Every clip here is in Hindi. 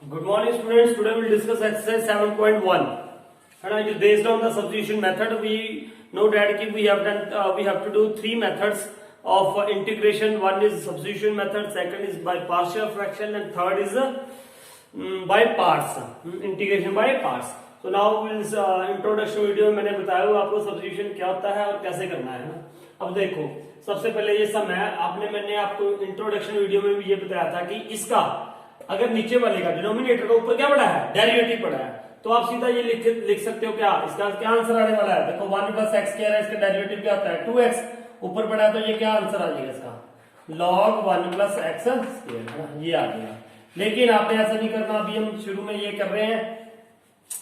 Good morning, students. Today we will discuss exercise 7.1. And it is based on the substitution method. We know that we have to do three methods of integration. One is substitution method, second is by partial fraction, and third is by parts. Integration by parts. So now इस इंट्रोडक्शन वीडियो में मैंने बताया हुआ आपको सब्स्टिट्यूशन क्या होता है और कैसे करना है ना। अब देखो, सबसे पहले ये सम है, मैंने आपको इंट्रोडक्शन वीडियो में भी ये बताया था कि इसका अगर नीचे वाले का डिनोमिनेटर का ऊपर क्या पड़ा है, डेरिवेटिव पड़ा है, तो आप सीधा ये लिख सकते हो क्या, इसका क्या आंसर आने वाला है। देखो 1 प्लस एक्स क्या है, इसका डेरिवेटिव क्या होता है 2x, ऊपर पड़ा है तो ये क्या आंसर आ जाएगा इसका log 1 प्लस एक्स स्क्वायर, ये आ गया। लेकिन आपने ऐसा नहीं करना, अभी हम शुरू में ये कर रहे हैं,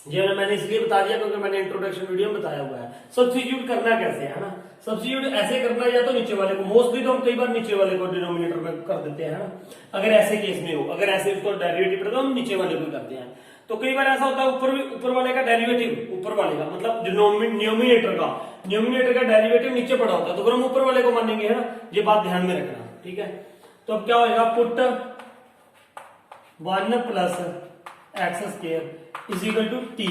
ये मैंने इसलिए बता दिया क्योंकि मैंने इंट्रोडक्शन वीडियो में बताया हुआ है। सब्स्टिट्यूट करना कैसे है ना, सब्स्टिट्यूट ऐसे करना या तो नीचे वाले को, मोस्टली तो हम कई बार नीचे वाले को डिनोमिनेटर में कर देते हैं ना, अगर ऐसे केस में हो, अगर ऐसे उसको डेरिवेटिव पड़े तो हम नीचे वाले को करते हैं। तो कई बार ऐसा होता है ऊपर वाले का डेरिवेटिव, ऊपर वाले का मतलब न्यूमिनेटर का डेरिवेटिव नीचे पड़ा होता है, तो फिर हम ऊपर वाले को मानेंगे, है ना, ये बात ध्यान में रखना, ठीक है। तो अब क्या होगा, put 1 plus x square is equal to T.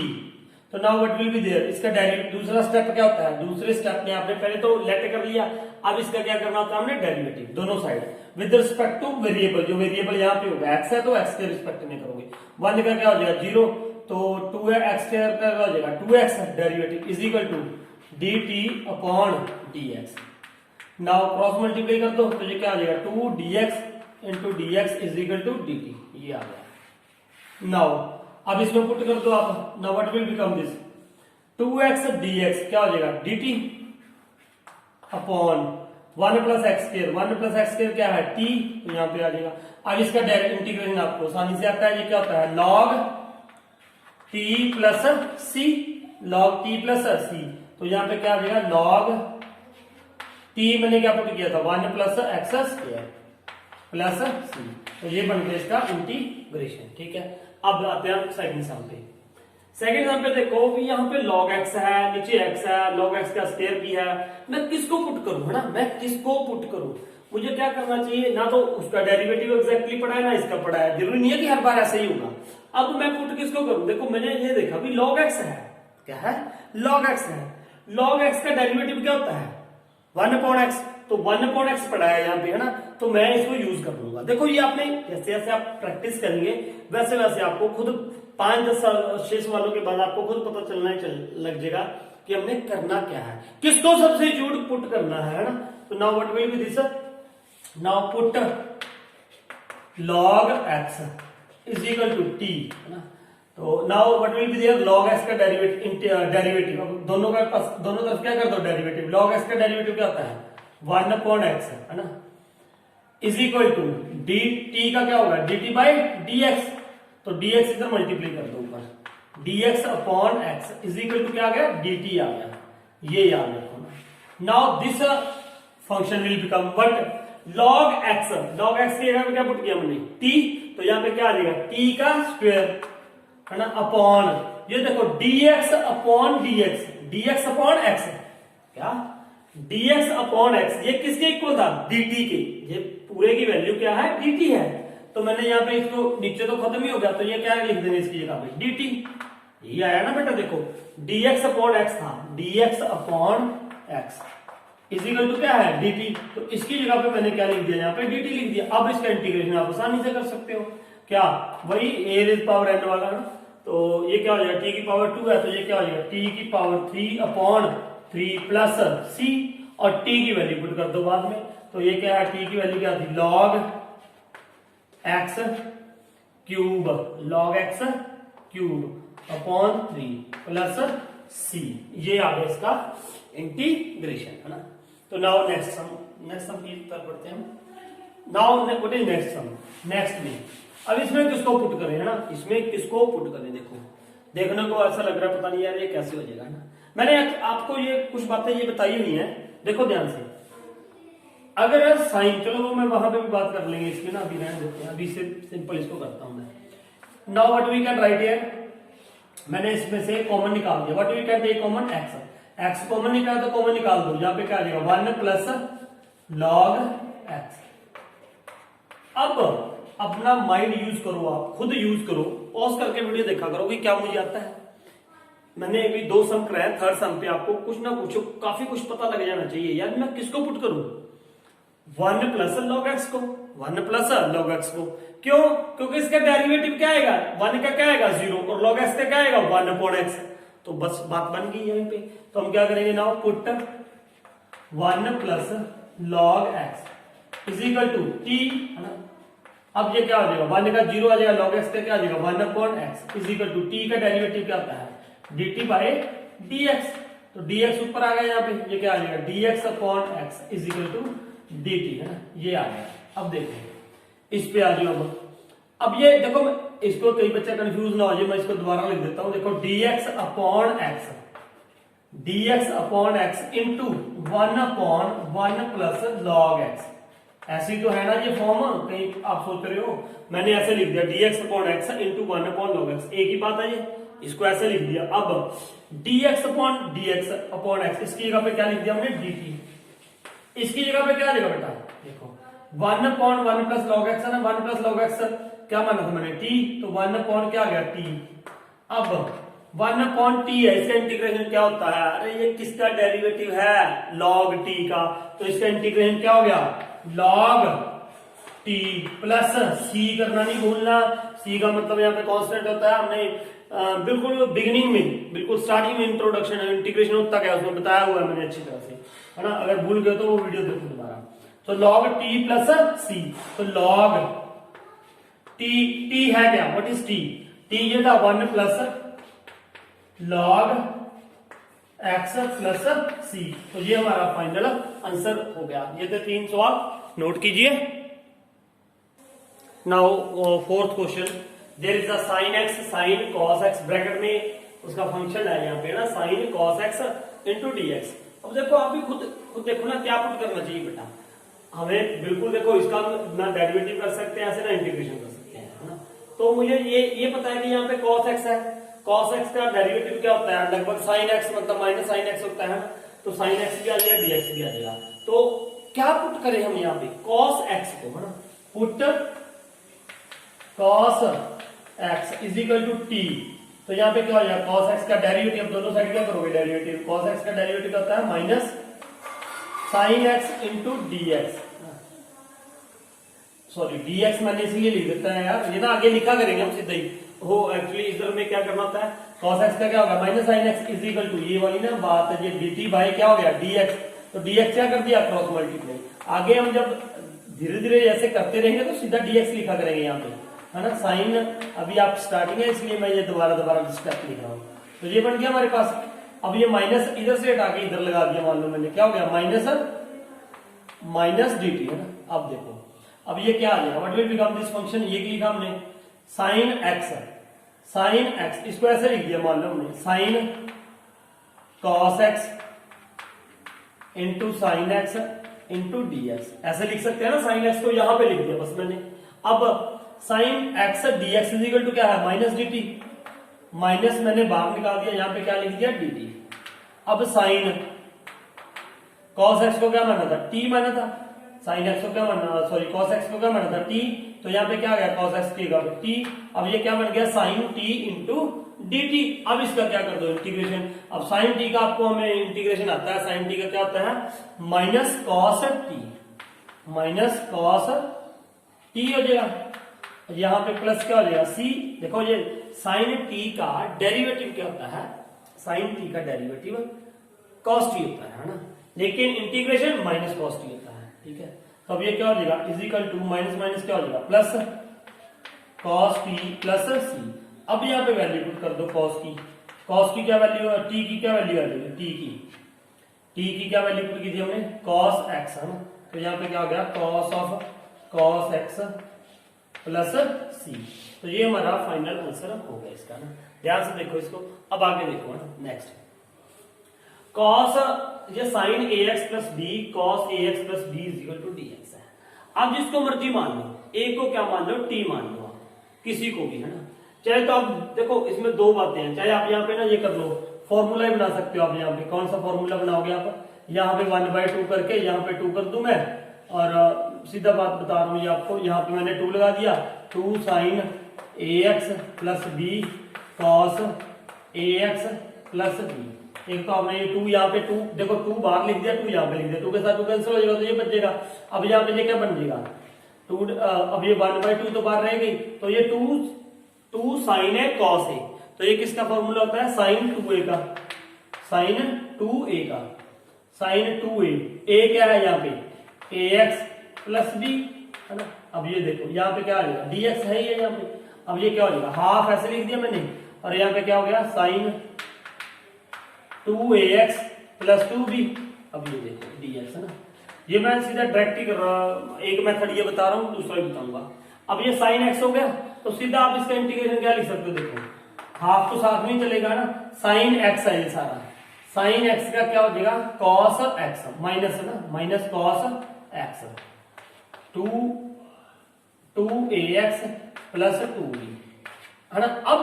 तो now what will be there, इसका डेरिवेटिव, दूसरा स्टेप क्या होता है, दूसरे स्टेप में आपने पहले तो लेट कर लिया, अब इसका क्या करना होता है हमने डेरिवेटिव दोनों side with respect two variable, जो वेरिएबल यहाँ पे होगा एक्स है तो एक्स के रिस्पेक्ट में करोगे। 1 का क्या हो जाएगा 0, तो 2x का क्या हो जाएगा 2x derivative is equal to dt upon dx। Now cross multiply कर दो तो ये क्या हो जाएगा 2dx into dx is equal to dt, ये आ गया। नाउ अब इसमें पुट कर दो आप, now what will become this 2x dx क्या हो जाएगा dt upon 1 plus x square, 1 plus x square क्या है t, तो यहाँ पे आ जाएगा। अब इसका डायरेक्ट इंटीग्रेशन आपको आसानी से आता है, ये क्या होता है log t plus c, log t plus c, तो यहाँ पे क्या आ जाएगा log t मैंने क्या पुट किया था 1 plus x square plus c, तो ये बन गया इसका इंटीग्रेशन, ठीक है। अब आते हैं सेकंड सम पे। सेकंड सम पे देखो भी यहाँ पे log x है, नीचे x है, log x का स्क्वायर भी है, मैं किसको पुट करूं, है ना, मैं किसको पुट करूं, मुझे क्या करना चाहिए, ना तो उसका डेरिवेटिव एग्जैक्टली पड़ा है ना इसका पड़ा है, जरूरी नहीं है कि हर बार ऐसा ही होगा। अब मैं पुट किसको करूं, देखो मैंने ये देखा भी log x है, क्या है log x है, log x का डेरिवेटिव क्या होता है 1 अपॉन x, तो 1 अपॉन x पड़ा है यहाँ पे, है ना, तो मैं इसको यूज कर लूंगा। देखो ये आपने जैसे जैसे आप प्रैक्टिस करेंगे वैसे वैसे आपको खुद 5-10 साल 6 सालों के बाद आपको खुद पता चलना लग जाएगा कि हमने करना क्या है, किसको सब्स्टिट्यूट पुट करना है ना। तो now what will be this, now put log x is equal to t, है ना, तो now what will be there log x का डेरिवेटिव, अब दोनों तरफ क्या कर दो डेरिवेटिव, log x का डेरिवेटिव क्या होता है 1 अपॉन x, है ना, इज इक्वल टू dt का क्या होगा dt बाई dx, तो dx इधर मल्टीप्लाई कर दो ऊपर, dx upon x is equal to क्या आ गया dt आ गया, ये याद रखो। Now this function will become what log x की जगह पे क्या पुट किया हमने t, तो यहाँ पे क्या आ जाएगा t का स्क्वायर, है ना, अपॉन ये देखो dx upon dx upon x, क्या dx अपॉन x, ये किसके इक्वल था dt के, ये पूरे की वैल्यू क्या है dt है, तो मैंने यहाँ पे इसको नीचे तो खत्म ही हो गया, तो ये क्या लिख देंगे इसकी जगह पे dt, ये आया ना बेटा, देखो dx अपॉन x था, dx upon x is equal to क्या है dt, तो इसकी जगह पे मैंने क्या लिख दिया यहाँ पे dt लिख दिया। अब इसका इंटीग्रेशन आप आसानी से कर सकते हो, क्या वही a रेज़ पावर n वाला ना, तो ये क्या हो जाएगा t की पावर 2 है, तो ये क्या हो जाएगा t की पावर 3 अपॉन 3 प्लस c, और t की वैल्यू पुट कर दो बाद में, तो ये क्या है t की वैल्यू क्या थी log x cube upon 3 plus c, ये आ गया इसका इंटीग्रेशन, है ना। तो नाउ नेक्स्ट सम की तरफ बढ़ते हैं। नाउ व्हाट इज नेक्स्ट में, अब इसमें किसको पुट करें, है ना, इसमें किसको पुट करें, देखो देखने को ऐसा लग रहा है पता नहीं यार ये कैसे हो जाएगा ना, मैंने आपको ये कुछ बातें ये बताई हुई हैं, देखो ध्यान से। अगर साइन, चलो वो मैं वहां पे भी बात कर लेंगे इसकी ना, अभी रहने देते हैं, अभी से सिंपल इसको करता हूं मैं। Now what we can write here, मैंने इसमें से कॉमन निकाल दिया, what we can take common x common निकाल तो कॉमन निकाल दो, यहाँ पे क्या आ जाएगा 1 प्लस log x। अब अपना माइंड यूज करो, आप खुद यूज करो, पॉज करके वीडियो देखा करो कि क्या मुझे आता है। मैंने अभी 2 सम कराया, थर्ड सम पे आपको कुछ ना कुछ काफी कुछ पता लग जाना चाहिए यार। मैं किसको पुट करूं? 1 प्लस लॉग एक्स को, 1 प्लस लॉग एक्स को। क्यों? क्योंकि इसका डेरिवेटिव क्या आएगा? 1 का क्या आएगा? 0, और लॉग एक्स का क्या आएगा? 1 अपॉन एक्स। तो बस बात बन गई यहीं पे। तो हम क्या करेंगे now, put 1 plus log X is equal to T, है ना। अब ये क्या हो जाएगा? 1 का 0 आ जाएगा, लॉग एक्स का क्या आ जाएगा? 1 upon X is equal to T का डेरिवेटिव क्या आता है? dt by dx। तो dx ऊपर आ गया यहाँ पे, ये क्या आ जाएगा? dx upon X is equal to dt, है ना, ये आ गया। अब देखो इस पे आ जाओ। अब ये देखो, इसको कई बच्चे कंफ्यूज ना हो जाए, मैं इसको दोबारा लिख देता हूं। देखो dx upon x, dx upon x into 1 upon 1 plus log x. ऐसी तो है ना ये फॉर्म, कहीं आप सोच रहे हो मैंने ऐसे लिख दिया dx upon x into 1 upon log x, एक ही बात है ये, इसको ऐसे लिख दिया। अब dx upon dx upon x, इसकी जगह पे क्या लिख दिया हमने? dt। इसकी जगह पे क्या देगा बेटा? देखो 1 अपॉन 1 प्लस लॉग एक्स है ना, 1 प्लस लॉग एक्स क्या माना था मैंने? t, तो 1 अपॉन क्या आ गया? t। अब 1 अपॉन t है, इसका इंटीग्रेशन क्या होता है? अरे ये किसका डेरिवेटिव है? लॉग t का। तो इसका इंटीग्रेशन क्या हो गया? लॉग t प्लस c करना नहीं भूलना। c का मतलब यहाँ पे कांस्टेंट होता है, हमने बिल्कुल बिगिनिंग में, बिल्कुल स्टार्टिंग में इंट्रोडक्शन है, इंटीग्रेशन होता क्या है उसमें बताया हुआ है मैंने अच्छी तरह से, है ना। अगर भूल गए तो वो वीडियो देखो दोबारा। तो लॉग टी प्लस सी, तो लॉग टी है क्या? What is T? टी ये था 1 प्लस लॉग एक्स प्लस सी। तो ये हमारा फाइनल आंसर हो गया। ये थे 3 सवाल, नोट कीजिए। Now fourth question, there is a sine X sine cos X, bracket में उसका फंक्शन है यहाँ पे ना, sine cos X into D X. अब देखो आप भी खुद देखो ना क्या पुट करना चाहिए बेटा हमें। बिल्कुल देखो इसका ना डेरिवेटिव कर सकते हैं ऐसे, ना इंटीग्रेशन कर सकते हैं, है ना। तो मुझे ये पता है कि यहाँ पे कॉस एक्स है, कॉस एक्स का डेरिवेटिव क्या होता है? लगभग साइन एक्स मतलब माइनस साइन एक्स होता है, तो साइन एक्स भी आ जाएगा, डीएक्स भी आ जाएगा। तो क्या पुट करें हम यहाँ पे? कॉस एक्स को, है ना, put cos X is equal to T. तो यहाँ पे क्या हो जाएगा? कॉस एक्स का डेरिवेटिव, दोनों साइड क्या करोगे? डेरिवेटिव। कॉस एक्स का डेरिवेटिव होता है minus sine X into DX. Sorry DX मैंने इसलिए लिख देता है यार, ये ना आगे लिखा करेंगे हम सीधा ही। हो एक्चुअली इधर में क्या करना होता है? कॉस एक्स का क्या होगा? Minus sine X is equal to, ये वाली ना बात है, ये dt बाय क्या हो गया? dx। तो dx क्या कर दिया? Cross multiply. आगे हम जब धीरे धीरे ऐसे करते रहेंगे तो सीधा dx लिखा करेंगे यहाँ पे, है ना। साइन अभी आप स्टार्टिंग है इसलिए मैं ये दोबारा स्टेप लिख रहा हूँ। तो ये बन गया हमारे पास। अब ये माइनस इधर से हटा के इधर लगा दिया, मान लो मैंने, क्या हो गया? माइनस dt, है ना। अब देखो अब ये क्या आ जाएगा? What will become this function? ये लिखा हमने साइन एक्स, इसको ऐसे लिख दिया मान लो हमने, sine cos X into sine X into DX, ऐसे लिख सकते हैं ना। साइन एक्स को यहां पे लिख दिया बस मैंने। अब sine X DX is equal to क्या है? Minus dt। माइनस मैंने बाहर निकाल दिया, यहां पे क्या लिख दिया? dt। अब साइन कॉस एक्स को क्या माना था? t माना था। साइन एक्स को क्या माना, सॉरी कॉस एक्स को क्या माना था? t। तो यहाँ पे क्या आ गया? कॉस एक्स की t। अब ये क्या बन गया? Sine t into dt। अब इसका क्या कर दो? इंटीग्रेशन। अब साइन t का आपको हमें इंटीग्रेशन आता है, साइन t का क्या होता है? Minus cos t, minus cos t हो जाएगा। यहाँ पे प्लस क्या हो जाएगा? c। देखो ये साइन t का डेरिवेटिव क्या होता है? साइन t का डेरिवेटिव कॉस t होता है ना, लेकिन इंटीग्रेशन माइनस कॉस t होता है, ठीक है। तो अब ये क्या हो जाएगा? Is equal to minus minus क्या हो जाएगा? Plus cos t plus c। अब यहाँ पे वैल्यू पुट कर दो कॉस की क्या वैल्यू है? t की क्या वैल्यू आ जाएगी? t की क्या वैल्यू पुट की थी हमने? cos x, है ना। तो यहाँ पे क्या हो गया? cos x plus c। तो ये हमारा फाइनल आंसर हो गया इसका ना। ध्यान से देखो इसको। अब आगे देखो ना, नेक्स्ट cos, ये sine ax plus b, cos ax plus b is equal to dx है। अब जिसको मर्जी मान लो, a को क्या मान लो? t मान लो, किसी को भी, है ना। चाहे तो आप देखो इसमें दो बातें हैं, चाहे आप यहाँ पे ना ये कर लो, फॉर्मूला ही बना सकते हो आप। यहाँ पे कौन सा फॉर्मूला बनाओगे आप? यहाँ पे 1/2 करके यहाँ पे 2 कर दूं मैं, और सीधा बात बता रहा हूँ ये आपको, यहाँ पे मैंने 2 लगा दिया, 2 sine ax plus b cos ax plus b. एक तो आपने ये 2 यहाँ पे 2 देखो 2 बाहर लिख दिया, 2 यहाँ पे लिख दिया, 2 के साथ 2 कैंसिल हो जाएगा तो ये बचेगा। अब यहाँ पे ये क्या बन जाएगा 2, अब ये 1/2 तो बाहर रह गई, तो ये 2 साइन है कॉस है, तो ये किसका फॉर्मूला होता है साइन 2a का, साइन 2a का, साइन 2a, a क्या है यहाँ पे ax प्लस b है ना। अब ये देखो यहाँ पे क्या आ जाएगा dx है ये यहाँ पे, अब ये क्या हो जाएगा हाफ ऐसे लिख दिया मैंने, और यहाँ पे क्या हो गया साइन 2ax प्लस 2b। अब ये देखो dx है ना, ये मैं सीधा डायरेक्ट ही कर रहा, एक मेथड ये बता रहा हूँ, दूसरा भी बताऊंगा। अब ये साइन x हो गया, तो सीधा आप इसका इंटीग्रेशन क्या लिख सकते हो, देखो हाफ तो साथ में ही चलेगा ना, साइन x है ये सारा, साइन x का क्या हो जाएगा कॉस x, माइनस है ना, minus cos x, 2ax plus 2b है ना। अब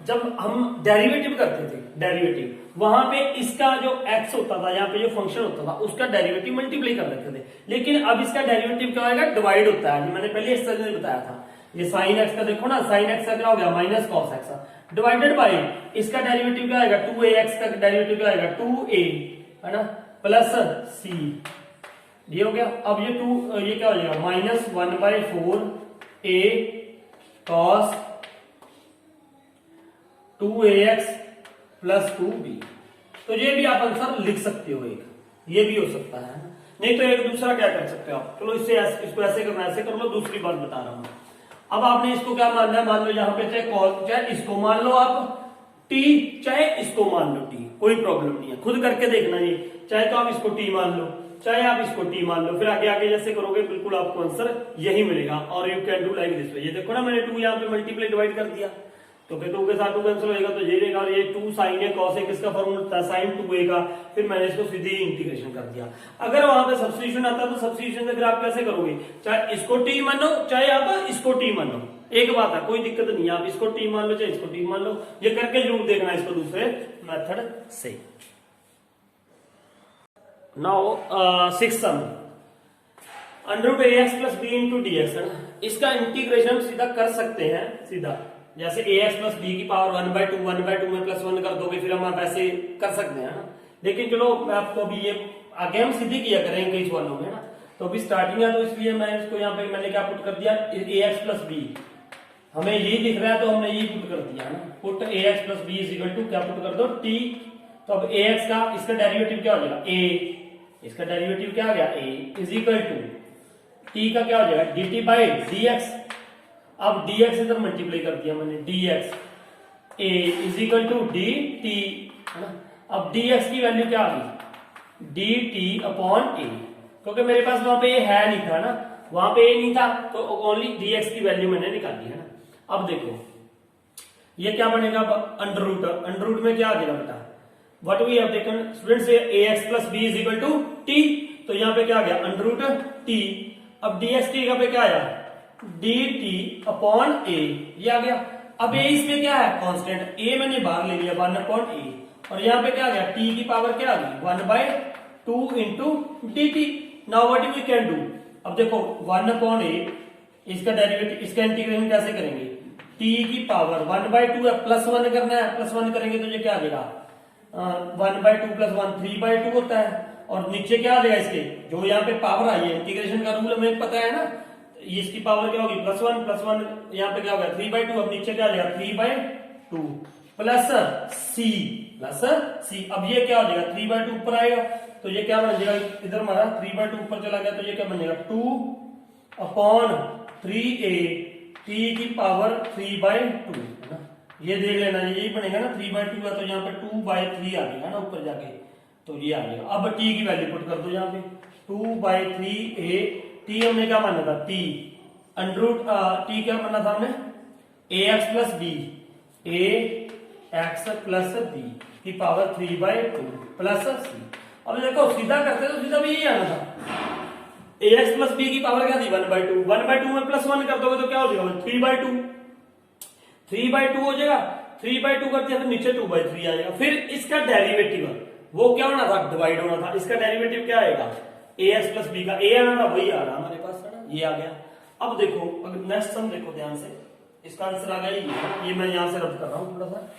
जब हम डेरिवेटिव करते थे, डेरिवेटिव वहां पे इसका जो x होता था, यहाँ पे जो फंक्शन होता था उसका डेरिवेटिव मल्टीप्लाई कर देते थे, लेकिन अब इसका डेरिवेटिव क्या होगा डिवाइड होता है, मैंने पहले इस तरह से बताया था। ये साइन x का देखो ना, साइन x का क्या हो गया minus cos x divided by इसका डेरिवेटिव क्या आएगा 2ax का डेरिवेटिव क्या आएगा 2a है ना प्लस c, ये हो गया। अब ये 2 ये क्या हो जाएगा minus 1/4a cos 2ax plus 2b। तो ये भी आप आंसर लिख सकते हो, एक ये भी हो सकता है, नहीं तो एक दूसरा क्या कर सकते हो आप, चलो इसको ऐसे करना, ऐसे कर लो, दूसरी बात बता रहा हूं। अब आपने इसको क्या मानना है, मान लो यहाँ पे चाहे कॉस, चाहे इसको मान लो आप t, चाहे इसको मान लो t, कोई प्रॉब्लम नहीं है, खुद करके देखना ये, चाहे तो आप इसको t मान लो, चाहे आप इसको t मान लो, फिर आगे आगे जैसे करोगे बिल्कुल आपको आंसर यही मिलेगा। और you can do like this way, ये देखो ना मैंने 2 यहाँ पे मल्टीप्लाई डिवाइड कर दिया, तो फिर 2 के साथ 2 कैंसिल होगा, तो ये रहेगा, और ये 2 साइन है कॉस है, किसका फॉर्मूला था साइन 2a का, फिर मैंने इसको सीधे इंटीग्रेशन कर दिया। अगर वहां पे सब्स्टिट्यूशन आता तो सब्स्टिट्यूशन से फिर आप कैसे करोगे, चाहे इसको t मानो चाहे आप इसको t मानो, एक बात है कोई दिक्कत नहीं है, आप इसको t मान लो चाहे इसको t मान लो, ये करके जरूर देखना इसको दूसरे मेथड से। नाउ 6th सम, √ax plus b into D x है ना, इसका इंटीग्रेशन सीधा कर सकते हैं, सीधा जैसे ax प्लस b की पावर 1/2 में प्लस 1 कर दोगे, फिर हम आप ऐसे कर सकते हैं ना। लेकिन चलो मैं आपको अभी ये आगे हम सीधे किया करेंगे कई सवालों में ना, तो अभी स्टार्टिंग है तो इसलिए मैं इसको यहाँ पे मैंने क्या पुट कर दिया ax प्लस b, हमें यही दिख रहा है तो हमने यही पुट कर दिया ना, put ax plus b is equal to क्या पुट कर दो t। तो अब ax का इसका डेरिवेटिव क्या हो जाएगा a, इसका डेरिवेटिव क्या आ गया a is equal to t का क्या हो जाएगा dt बाई dx। अब dx इधर मल्टीप्लाई कर दिया मैंने, dx a is equal to dt है ना। अब dx की वैल्यू क्या आ गई dt अपॉन a, क्योंकि मेरे पास वहां पे ये है नहीं था ना, वहां पे a नहीं था, तो ओनली dx की वैल्यू मैंने निकाली है ना। अब देखो ये क्या बनेगा अंडर रूट में क्या आ जाएगा बेटा, what we have taken students ax plus b is equal to t, तो यहाँ पे क्या आ गया अंडर रूट t। अब dx t का पे क्या आया dt अपॉन a, ये आ गया। अब a इसमें क्या है कांस्टेंट, a मैंने बाहर ले लिया 1/a, और यहाँ पे क्या आ गया t की पावर क्या आ गई 1/2 into dt। Now what we can do, अब देखो 1/a, इसका डेरिवेटिव इसका इंटीग्रेशन कैसे करेंगे, t की पावर 1/2 है, प्लस 1 करना है, प्लस 1 करेंगे तो ये क्या आ जाएगा 1/2 प्लस 1 3/2 होता है, और नीचे क्या आ जाएगा इसके जो यहाँ पे पावर आई है, इंटीग्रेशन का रूल हमें पता है ना, इसकी पावर क्या होगी +1 यहाँ पे क्या होगा 3/2, अब नीचे क्या आ जाएगा 3/2 प्लस c। अब ये क्या हो जाएगा 3/2 ऊपर आएगा, तो ये क्या बन जाएगा इधर हमारा 3/2 ऊपर चला गया, तो ये क्या बनेगा 2/3a t की पावर 3/2 है ना। ये देख लेना यही बनेगा ना 3/2 है, तो यहाँ पे 2/3 आ गया ना ऊपर जाके, तो ये आ गया। अब t की वैल्यू पुट कर दो यहाँ पे 2/3a, t हमने क्या माना था t अंडर रूट t क्या माना था हमने ax plus b, ax plus b की पावर 3/2 प्लस c। अब देखो सीधा करते तो सीधा भी यही आना था, ax प्लस b की पावर क्या थी 1/2 में प्लस 1 कर दोगे तो क्या हो जाएगा 3/2 हो जाएगा, 3/2 करते हैं तो नीचे 2/3 आ जाएगा। फिर इसका डेरिवेटिव वो क्या होना था डिवाइड होना था, इसका डेरिवेटिव क्या आएगा ए एक्स प्लस बी का ए आना था वही आ रहा हमारे पास है ना, ये आ गया। अब देखो अगर नेक्स्ट सम देखो ध्यान से, इसका आंसर आ गया ये मैं यहां से रद्द कर रहा हूं थोड़ा सा।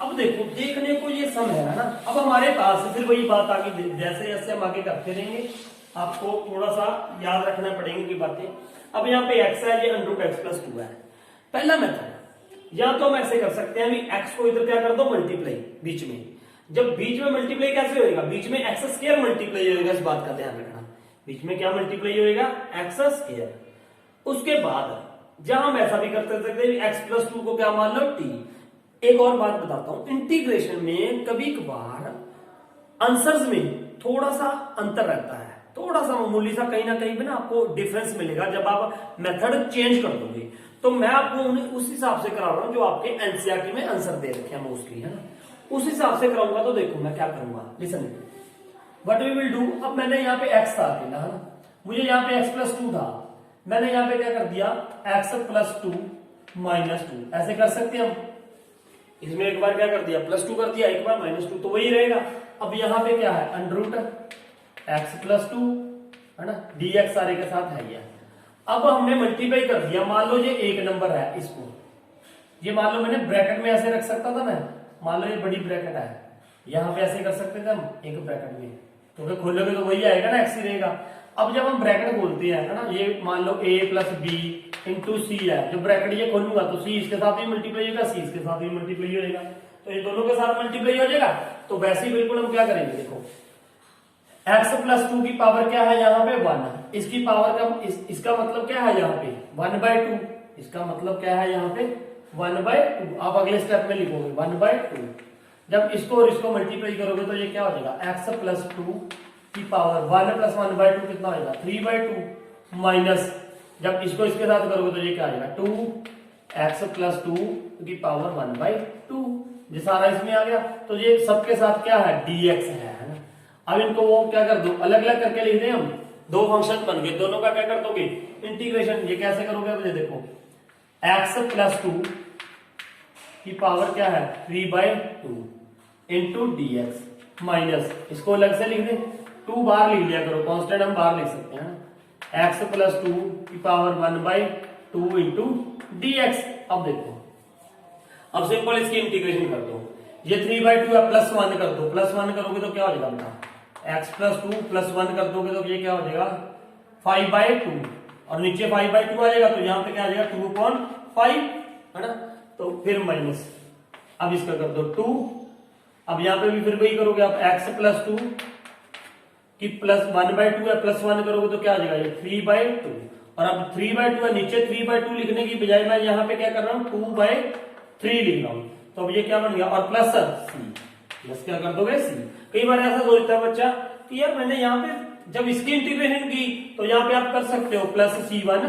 अब देखो देखने को ये सम है ना, अब हमारे पास फिर वही बात आगे जैसे जैसे हम आगे करते रहेंगे आपको थोड़ा सा याद रखना पड़ेंगे की बातें। अब यहाँ पे x है, ये अंडर रूट एक्स प्लस 2 है। पहला मेथड या तो हम ऐसे कर सकते हैं, अभी x को इधर क्या कर दो मल्टीप्लाई बीच में। जब बीच में मल्टीप्लाई कैसे होएगा, बीच में एक्स स्क्वायर मल्टीप्लाई होएगा, इस बात का ध्यान रखना। बीच में क्या मल्टीप्लाई होएगा, एक्स स्क्वायर। उसके बाद जहां हम ऐसा भी कर सकते हैं, एक्स प्लस 2 को क्या मान लो t। एक और बात बताता हूं, इंटीग्रेशन में कभी कभार आंसर्स में थोड़ा सा अंतर रहता है, थोड़ा सा मामूली सा कहीं ना कहीं पे ना आपको डिफरेंस मिलेगा जब आप मेथड चेंज कर दोगे। तो मैं आपको उस हिसाब से करा रहा हूं जो आपके एनसीईआरटी में आंसर दे रखे हैं मोस्टली, है ना, उस हिसाब से कराऊंगा। तो देखो मैं क्या करूंगा, listen what we will do. अब मैंने यहाँ पे x था अकेला, है ना, मुझे यहाँ पे x प्लस 2 था, मैंने यहाँ पे क्या कर दिया x प्लस 2 माइनस 2, ऐसे कर सकते हैं हम। इसमें एक बार क्या कर दिया प्लस 2 कर दिया, एक बार माइनस 2, तो वही रहेगा। अब यहाँ पे क्या है अंडर रूट एक्स प्लस 2, है ना, dx सारे के साथ है ये। अब हमने मल्टीप्लाई कर दिया, मान लो ये एक नंबर है, इसको ये मान लो मैंने ब्रैकेट में ऐसे रख सकता था ना, मान लो ये बड़ी ब्रैकेट है, यहाँ पे ऐसे कर सकते थे हम एक ब्रैकेट में, तो खोलोगे तो वही आएगा ना, एक्स ही रहेगा। अब जब हम ब्रैकेट खोलते हैं, है ना, ये मान लो a प्लस बी इंटू सी है, जो ब्रैकेट ये खोलूंगा तो c इसके साथ भी मल्टीप्लाई होगा, c इसके साथ भी मल्टीप्लाई हो जाएगा, तो ये दोनों के साथ मल्टीप्लाई हो जाएगा। तो वैसे ही बिल्कुल हम क्या करेंगे, देखो x प्लस 2 की पावर क्या है यहाँ पे 1, इसकी पावर का इसका मतलब क्या है यहाँ पे 1/2, इसका मतलब क्या है यहाँ पे 1/2। आप अगले स्टेप में लिखोगे 1/2। जब इसको और इसको मल्टीप्लाई करोगे तो ये क्या हो जाएगा x प्लस 2 की पावर 1 प्लस 1/2 कितना हो जाएगा 3/2, माइनस जब इसको इसके साथ करोगे तो ये क्या आ जाएगा 2x प्लस 2 की पावर 1/2। ये सारा इसमें आ गया, तो ये सबके साथ क्या है dx है ना। अब इनको वो क्या कर दो, अलग अलग करके लिख रहे हैं हम, दो फंक्शन बन गए, दोनों का क्या कर दोगे इंटीग्रेशन। ये कैसे करोगे, अब ये देखो x प्लस 2 की पावर क्या है 3/2 इंटू dx माइनस, इसको अलग से लिख दे, 2 बार लिख लिया करो, कांस्टेंट हम बाहर लिख सकते हैं, x प्लस 2 की पावर 1/2 इंटू dx। अब देखो, अब सिंपल इसकी इंटीग्रेशन कर दो, ये 3/2 है, प्लस 1 कर दो, प्लस 1 करोगे तो क्या हो जाएगा बेटा x प्लस 2 प्लस 1 कर दोगे तो ये क्या हो जाएगा 5/2, और नीचे 5/2 आ जाएगा, तो यहाँ पे क्या आ जाएगा 2/5, है ना, तो फिर माइनस, अब इसका कर दो 2। अब यहाँ पे भी फिर वही करोगे आप, x प्लस 2 की प्लस 1/2 है, प्लस 1 करोगे तो क्या आ जाएगा ये 3/2, और अब 3/2 है, नीचे 3/2 लिखने की बजाय मैं यहाँ पे क्या कर रहा हूँ 2/3 लिख रहा हूँ, तो अब ये क्या बन गया, और प्लस c, प्लस क्या कर दोगे c। कई बार ऐसा सोचता है बच्चा कि यार मैंने यहाँ पे जब इसकी इंटीग्रेशन की तो यहाँ पे आप कर सकते हो प्लस c1,